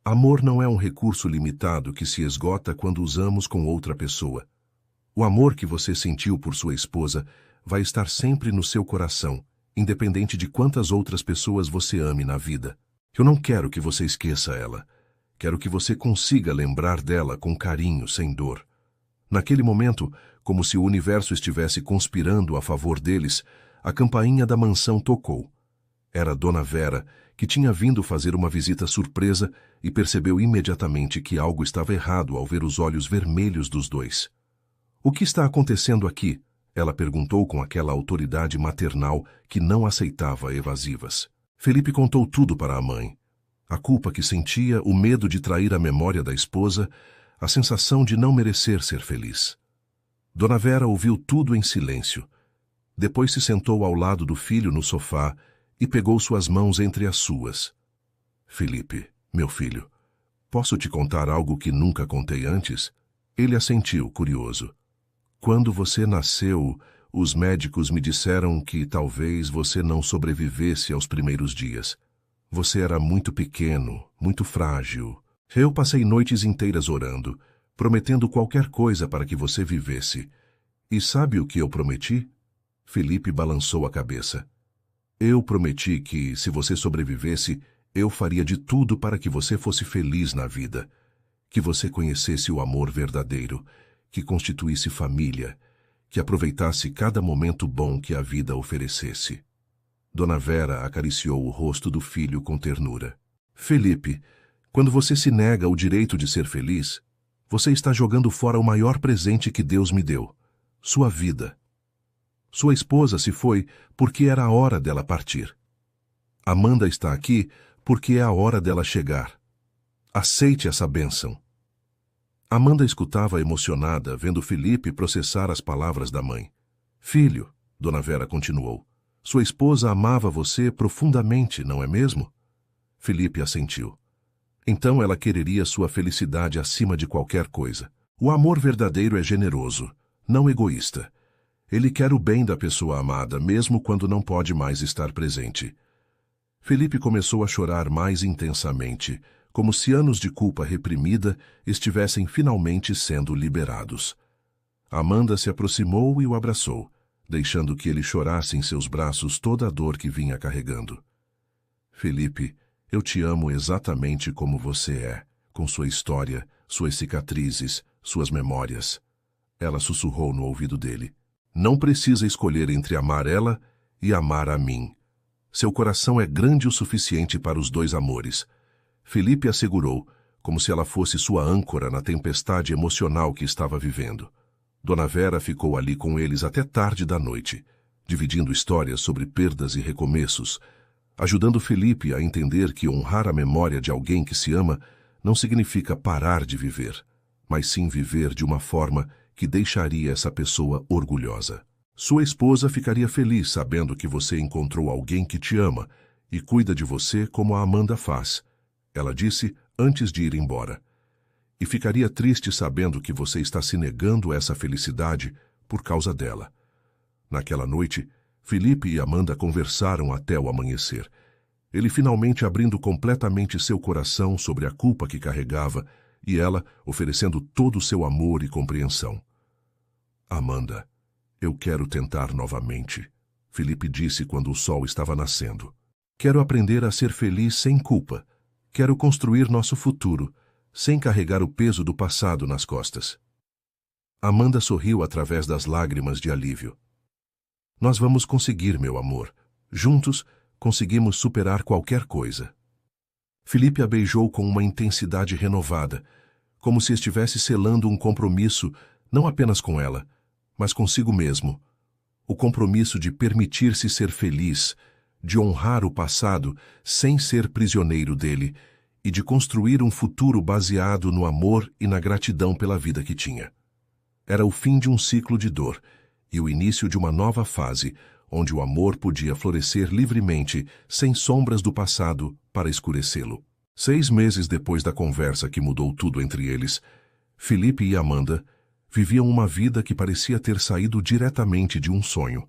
amor não é um recurso limitado que se esgota quando usamos com outra pessoa. O amor que você sentiu por sua esposa vai estar sempre no seu coração, independente de quantas outras pessoas você ame na vida. Eu não quero que você esqueça ela. Quero que você consiga lembrar dela com carinho, sem dor. Naquele momento, como se o universo estivesse conspirando a favor deles, a campainha da mansão tocou. Era Dona Vera, que tinha vindo fazer uma visita surpresa e percebeu imediatamente que algo estava errado ao ver os olhos vermelhos dos dois. "O que está acontecendo aqui?" ela perguntou com aquela autoridade maternal que não aceitava evasivas. Felipe contou tudo para a mãe. A culpa que sentia, o medo de trair a memória da esposa, a sensação de não merecer ser feliz. Dona Vera ouviu tudo em silêncio. Depois se sentou ao lado do filho no sofá e pegou suas mãos entre as suas. "Felipe, meu filho, posso te contar algo que nunca contei antes?" Ele assentiu, curioso. "Quando você nasceu, os médicos me disseram que talvez você não sobrevivesse aos primeiros dias. Você era muito pequeno, muito frágil. Eu passei noites inteiras orando, prometendo qualquer coisa para que você vivesse. E sabe o que eu prometi?" Felipe balançou a cabeça. "Eu prometi que, se você sobrevivesse, eu faria de tudo para que você fosse feliz na vida, que você conhecesse o amor verdadeiro, que constituísse família, que aproveitasse cada momento bom que a vida oferecesse." Dona Vera acariciou o rosto do filho com ternura. "Felipe, quando você se nega o direito de ser feliz, você está jogando fora o maior presente que Deus me deu, sua vida. Sua esposa se foi porque era a hora dela partir. Amanda está aqui porque é a hora dela chegar. Aceite essa bênção." Amanda escutava emocionada, vendo Felipe processar as palavras da mãe. "Filho", Dona Vera continuou, "sua esposa amava você profundamente, não é mesmo?" Felipe assentiu. "Então ela quereria sua felicidade acima de qualquer coisa. O amor verdadeiro é generoso, não egoísta. Ele quer o bem da pessoa amada, mesmo quando não pode mais estar presente." Felipe começou a chorar mais intensamente, como se anos de culpa reprimida estivessem finalmente sendo liberados. Amanda se aproximou e o abraçou, deixando que ele chorasse em seus braços toda a dor que vinha carregando. "Felipe, eu te amo exatamente como você é, com sua história, suas cicatrizes, suas memórias." Ela sussurrou no ouvido dele. "Não precisa escolher entre amar ela e amar a mim. Seu coração é grande o suficiente para os dois amores." Felipe assegurou, como se ela fosse sua âncora na tempestade emocional que estava vivendo. Dona Vera ficou ali com eles até tarde da noite, dividindo histórias sobre perdas e recomeços, ajudando Felipe a entender que honrar a memória de alguém que se ama não significa parar de viver, mas sim viver de uma forma que deixaria essa pessoa orgulhosa. "Sua esposa ficaria feliz sabendo que você encontrou alguém que te ama e cuida de você como a Amanda faz", ela disse antes de ir embora. "E ficaria triste sabendo que você está se negando essa felicidade por causa dela." Naquela noite, Felipe e Amanda conversaram até o amanhecer. Ele finalmente abrindo completamente seu coração sobre a culpa que carregava e ela oferecendo todo o seu amor e compreensão. "Amanda, eu quero tentar novamente", Felipe disse quando o sol estava nascendo. "Quero aprender a ser feliz sem culpa. Quero construir nosso futuro, sem carregar o peso do passado nas costas." Amanda sorriu através das lágrimas de alívio. "Nós vamos conseguir, meu amor. Juntos, conseguimos superar qualquer coisa." Felipe a beijou com uma intensidade renovada, como se estivesse selando um compromisso não apenas com ela, mas consigo mesmo. O compromisso de permitir-se ser feliz, de honrar o passado sem ser prisioneiro dele e de construir um futuro baseado no amor e na gratidão pela vida que tinha. Era o fim de um ciclo de dor e o início de uma nova fase, onde o amor podia florescer livremente, sem sombras do passado para escurecê-lo. 6 meses depois da conversa que mudou tudo entre eles, Felipe e Amanda viviam uma vida que parecia ter saído diretamente de um sonho.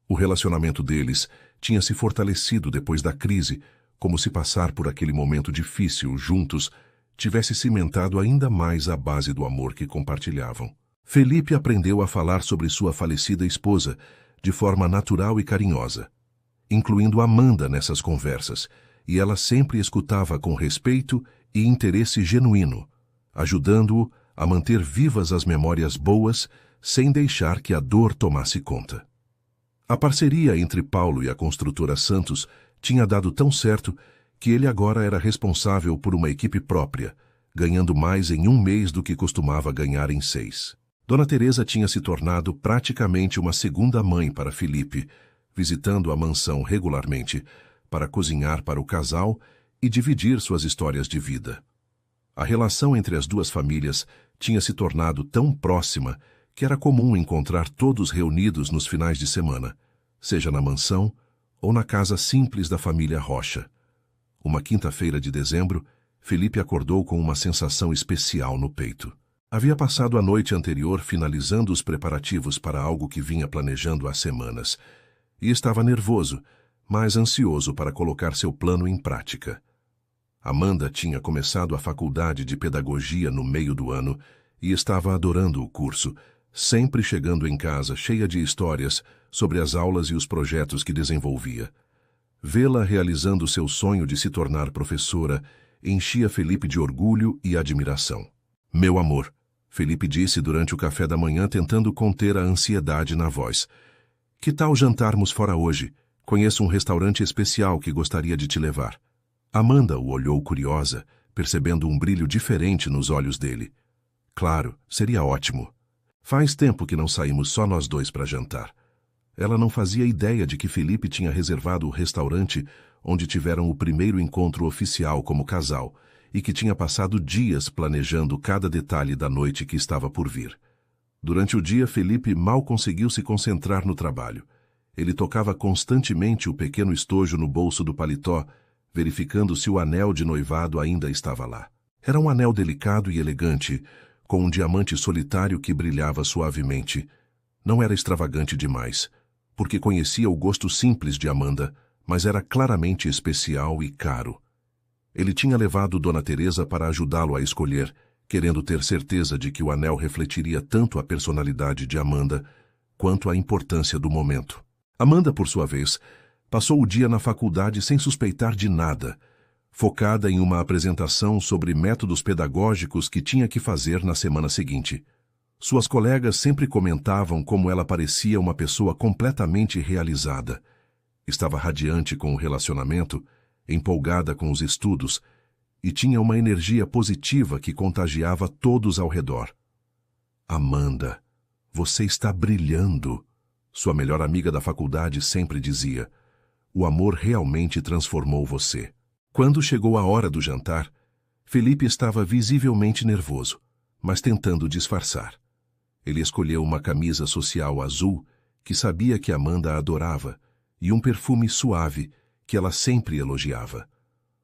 O relacionamento deles tinha se fortalecido depois da crise, como se passar por aquele momento difícil juntos tivesse cimentado ainda mais a base do amor que compartilhavam. Felipe aprendeu a falar sobre sua falecida esposa de forma natural e carinhosa, incluindo Amanda nessas conversas, e ela sempre escutava com respeito e interesse genuíno, ajudando-o a manter vivas as memórias boas sem deixar que a dor tomasse conta. A parceria entre Paulo e a construtora Santos tinha dado tão certo que ele agora era responsável por uma equipe própria, ganhando mais em 1 mês do que costumava ganhar em 6. Dona Teresa tinha se tornado praticamente uma segunda mãe para Felipe, visitando a mansão regularmente para cozinhar para o casal e dividir suas histórias de vida. A relação entre as duas famílias tinha se tornado tão próxima que era comum encontrar todos reunidos nos finais de semana, seja na mansão ou na casa simples da família Rocha. Uma quinta-feira de dezembro, Felipe acordou com uma sensação especial no peito. Havia passado a noite anterior finalizando os preparativos para algo que vinha planejando há semanas, e estava nervoso, mas ansioso para colocar seu plano em prática. Amanda tinha começado a faculdade de pedagogia no meio do ano e estava adorando o curso, sempre chegando em casa cheia de histórias sobre as aulas e os projetos que desenvolvia. Vê-la realizando seu sonho de se tornar professora enchia Felipe de orgulho e admiração. "Meu amor", Felipe disse durante o café da manhã, tentando conter a ansiedade na voz. "Que tal jantarmos fora hoje? Conheço um restaurante especial que gostaria de te levar." Amanda o olhou curiosa, percebendo um brilho diferente nos olhos dele. "Claro, seria ótimo. Faz tempo que não saímos só nós dois para jantar." Ela não fazia ideia de que Felipe tinha reservado o restaurante onde tiveram o primeiro encontro oficial como casal e que tinha passado dias planejando cada detalhe da noite que estava por vir. Durante o dia, Felipe mal conseguiu se concentrar no trabalho. Ele tocava constantemente o pequeno estojo no bolso do paletó, verificando se o anel de noivado ainda estava lá. Era um anel delicado e elegante, com um diamante solitário que brilhava suavemente. Não era extravagante demais, porque conhecia o gosto simples de Amanda, mas era claramente especial e caro. Ele tinha levado Dona Teresa para ajudá-lo a escolher, querendo ter certeza de que o anel refletiria tanto a personalidade de Amanda quanto a importância do momento. Amanda, por sua vez, passou o dia na faculdade sem suspeitar de nada, focada em uma apresentação sobre métodos pedagógicos que tinha que fazer na semana seguinte. Suas colegas sempre comentavam como ela parecia uma pessoa completamente realizada. Estava radiante com o relacionamento, empolgada com os estudos, e tinha uma energia positiva que contagiava todos ao redor. "Amanda, você está brilhando", sua melhor amiga da faculdade sempre dizia. "O amor realmente transformou você." Quando chegou a hora do jantar, Felipe estava visivelmente nervoso, mas tentando disfarçar. Ele escolheu uma camisa social azul, que sabia que Amanda adorava, e um perfume suave, que ela sempre elogiava.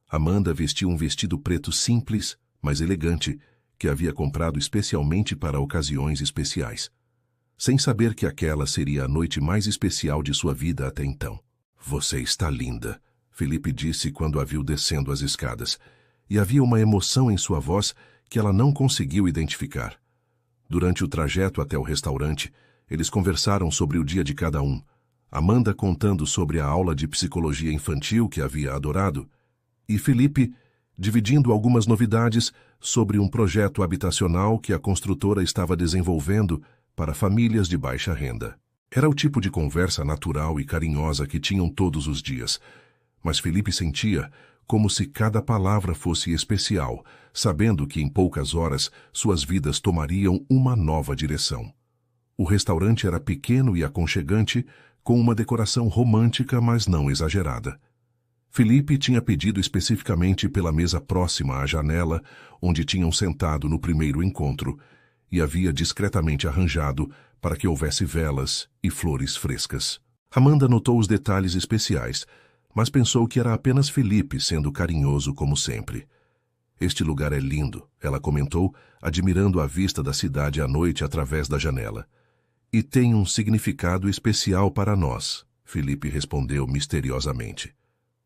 Amanda vestiu um vestido preto simples, mas elegante, que havia comprado especialmente para ocasiões especiais, sem saber que aquela seria a noite mais especial de sua vida até então. "Você está linda", Felipe disse quando a viu descendo as escadas, e havia uma emoção em sua voz que ela não conseguiu identificar. Durante o trajeto até o restaurante, eles conversaram sobre o dia de cada um, Amanda contando sobre a aula de psicologia infantil que havia adorado, e Felipe dividindo algumas novidades sobre um projeto habitacional que a construtora estava desenvolvendo para famílias de baixa renda. Era o tipo de conversa natural e carinhosa que tinham todos os dias, mas Felipe sentia como se cada palavra fosse especial, sabendo que em poucas horas suas vidas tomariam uma nova direção. O restaurante era pequeno e aconchegante, com uma decoração romântica, mas não exagerada. Felipe tinha pedido especificamente pela mesa próxima à janela, onde tinham sentado no primeiro encontro, e havia discretamente arranjado para que houvesse velas e flores frescas. Amanda notou os detalhes especiais, mas pensou que era apenas Felipe sendo carinhoso como sempre. "Este lugar é lindo", ela comentou, admirando a vista da cidade à noite através da janela. "E tem um significado especial para nós", Felipe respondeu misteriosamente.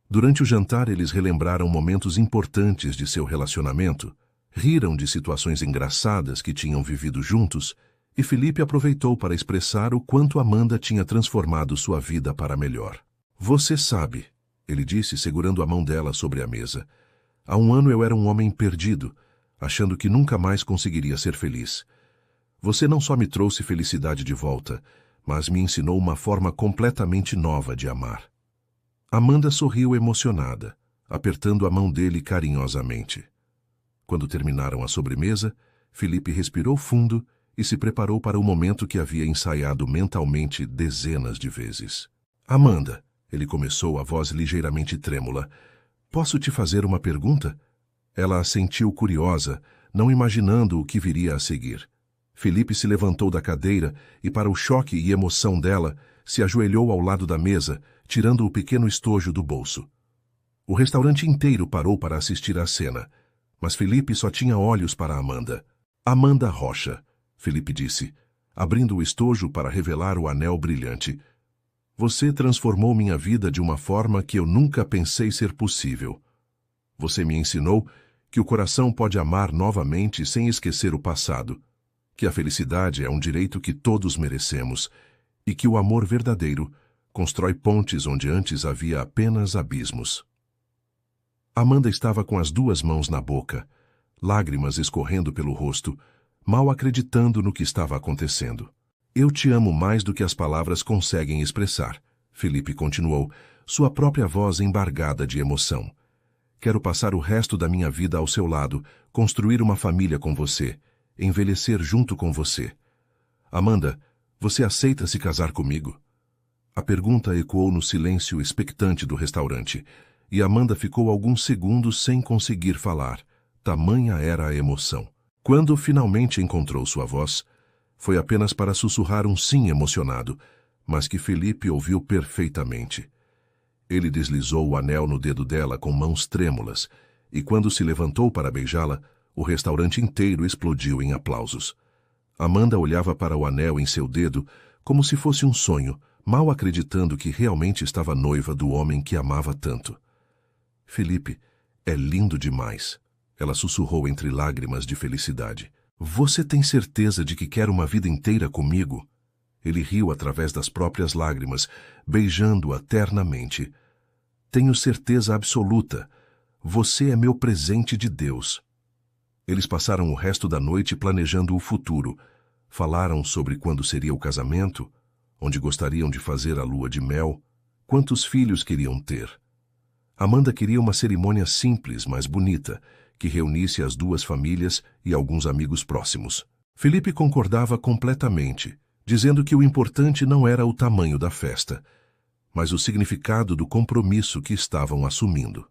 Durante o jantar, eles relembraram momentos importantes de seu relacionamento, riram de situações engraçadas que tinham vivido juntos, e Felipe aproveitou para expressar o quanto Amanda tinha transformado sua vida para melhor. "Você sabe", ele disse, segurando a mão dela sobre a mesa. Há 1 ano eu era um homem perdido, achando que nunca mais conseguiria ser feliz. Você não só me trouxe felicidade de volta, mas me ensinou uma forma completamente nova de amar. Amanda sorriu emocionada, apertando a mão dele carinhosamente. Quando terminaram a sobremesa, Felipe respirou fundo e se preparou para o momento que havia ensaiado mentalmente dezenas de vezes. Amanda, ele começou, a voz ligeiramente trêmula. Posso te fazer uma pergunta? Ela assentiu curiosa, não imaginando o que viria a seguir. Felipe se levantou da cadeira e, para o choque e emoção dela, se ajoelhou ao lado da mesa, tirando o pequeno estojo do bolso. O restaurante inteiro parou para assistir à cena, mas Felipe só tinha olhos para Amanda. Amanda Rocha, Felipe disse, abrindo o estojo para revelar o anel brilhante. Você transformou minha vida de uma forma que eu nunca pensei ser possível. Você me ensinou que o coração pode amar novamente sem esquecer o passado, que a felicidade é um direito que todos merecemos e que o amor verdadeiro constrói pontes onde antes havia apenas abismos. Amanda estava com as 2 mãos na boca, lágrimas escorrendo pelo rosto, mal acreditando no que estava acontecendo. Eu te amo mais do que as palavras conseguem expressar, Felipe continuou, sua própria voz embargada de emoção. Quero passar o resto da minha vida ao seu lado, construir uma família com você, envelhecer junto com você. Amanda, você aceita se casar comigo? A pergunta ecoou no silêncio expectante do restaurante, e Amanda ficou alguns segundos sem conseguir falar. Tamanha era a emoção. Quando finalmente encontrou sua voz, foi apenas para sussurrar um sim emocionado, mas que Felipe ouviu perfeitamente. Ele deslizou o anel no dedo dela com mãos trêmulas, e quando se levantou para beijá-la, o restaurante inteiro explodiu em aplausos. Amanda olhava para o anel em seu dedo como se fosse um sonho, mal acreditando que realmente estava noiva do homem que amava tanto. Felipe, é lindo demais, ela sussurrou entre lágrimas de felicidade. Você tem certeza de que quer uma vida inteira comigo? Ele riu através das próprias lágrimas, beijando-a ternamente. Tenho certeza absoluta. Você é meu presente de Deus. Eles passaram o resto da noite planejando o futuro. Falaram sobre quando seria o casamento, onde gostariam de fazer a lua de mel, quantos filhos queriam ter. Amanda queria uma cerimônia simples, mas bonita, que reunisse as 2 famílias e alguns amigos próximos. Felipe concordava completamente, dizendo que o importante não era o tamanho da festa, mas o significado do compromisso que estavam assumindo.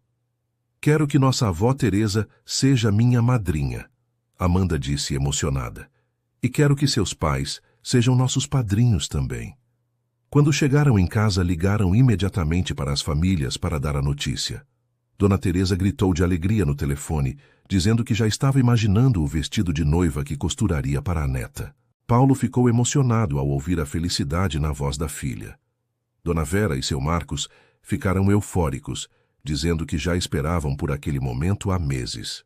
Quero que nossa avó Teresa seja minha madrinha, Amanda disse emocionada. E quero que seus pais sejam nossos padrinhos também. Quando chegaram em casa, ligaram imediatamente para as famílias para dar a notícia. Dona Teresa gritou de alegria no telefone, dizendo que já estava imaginando o vestido de noiva que costuraria para a neta. Paulo ficou emocionado ao ouvir a felicidade na voz da filha. Dona Vera e seu Marcos ficaram eufóricos, dizendo que já esperavam por aquele momento há meses.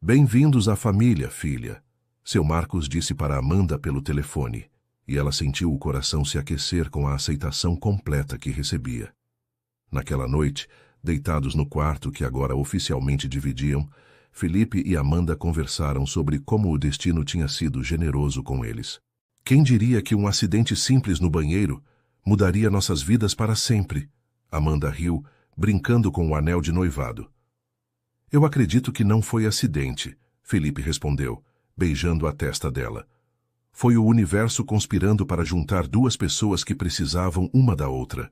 Bem-vindos à família, filha, seu Marcos disse para Amanda pelo telefone, e ela sentiu o coração se aquecer com a aceitação completa que recebia. Naquela noite, deitados no quarto que agora oficialmente dividiam, Felipe e Amanda conversaram sobre como o destino tinha sido generoso com eles. Quem diria que um acidente simples no banheiro mudaria nossas vidas para sempre? Amanda riu, brincando com o anel de noivado. Eu acredito que não foi acidente, Felipe respondeu, beijando a testa dela. Foi o universo conspirando para juntar 2 pessoas que precisavam uma da outra.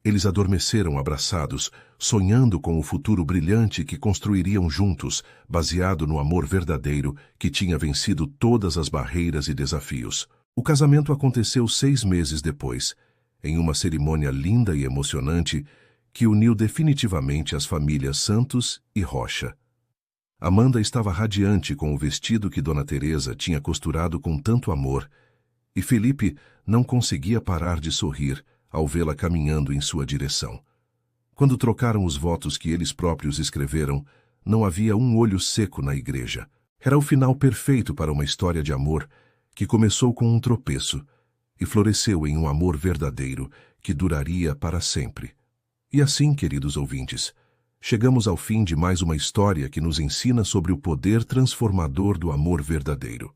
Eles adormeceram abraçados, sonhando com o futuro brilhante que construiriam juntos, baseado no amor verdadeiro que tinha vencido todas as barreiras e desafios. O casamento aconteceu 6 meses depois, em uma cerimônia linda e emocionante que uniu definitivamente as famílias Santos e Rocha. Amanda estava radiante com o vestido que Dona Teresa tinha costurado com tanto amor, e Felipe não conseguia parar de sorrir ao vê-la caminhando em sua direção. Quando trocaram os votos que eles próprios escreveram, não havia um olho seco na igreja. Era o final perfeito para uma história de amor que começou com um tropeço e floresceu em um amor verdadeiro que duraria para sempre. E assim, queridos ouvintes, chegamos ao fim de mais uma história que nos ensina sobre o poder transformador do amor verdadeiro.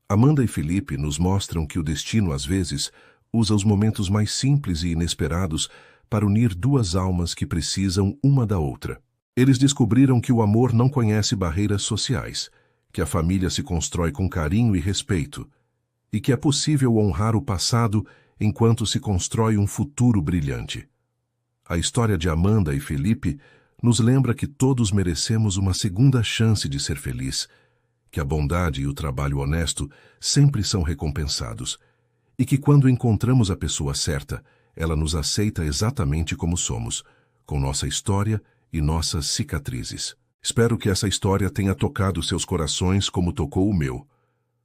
Amanda e Felipe nos mostram que o destino, às vezes, usa os momentos mais simples e inesperados para unir duas almas que precisam uma da outra. Eles descobriram que o amor não conhece barreiras sociais, que a família se constrói com carinho e respeito, e que é possível honrar o passado enquanto se constrói um futuro brilhante. A história de Amanda e Felipe nos lembra que todos merecemos uma segunda chance de ser feliz, que a bondade e o trabalho honesto sempre são recompensados, e que quando encontramos a pessoa certa, ela nos aceita exatamente como somos, com nossa história e nossas cicatrizes. Espero que essa história tenha tocado seus corações como tocou o meu.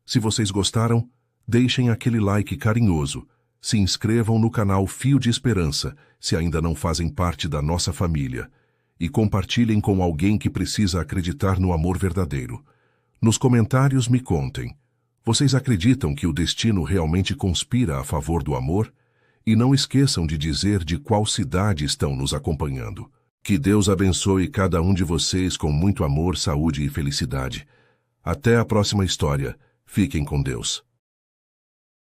Se vocês gostaram, deixem aquele like carinhoso, se inscrevam no canal Fio de Esperança, se ainda não fazem parte da nossa família, e compartilhem com alguém que precisa acreditar no amor verdadeiro. Nos comentários me contem, vocês acreditam que o destino realmente conspira a favor do amor? E não esqueçam de dizer de qual cidade estão nos acompanhando. Que Deus abençoe cada um de vocês com muito amor, saúde e felicidade. Até a próxima história. Fiquem com Deus.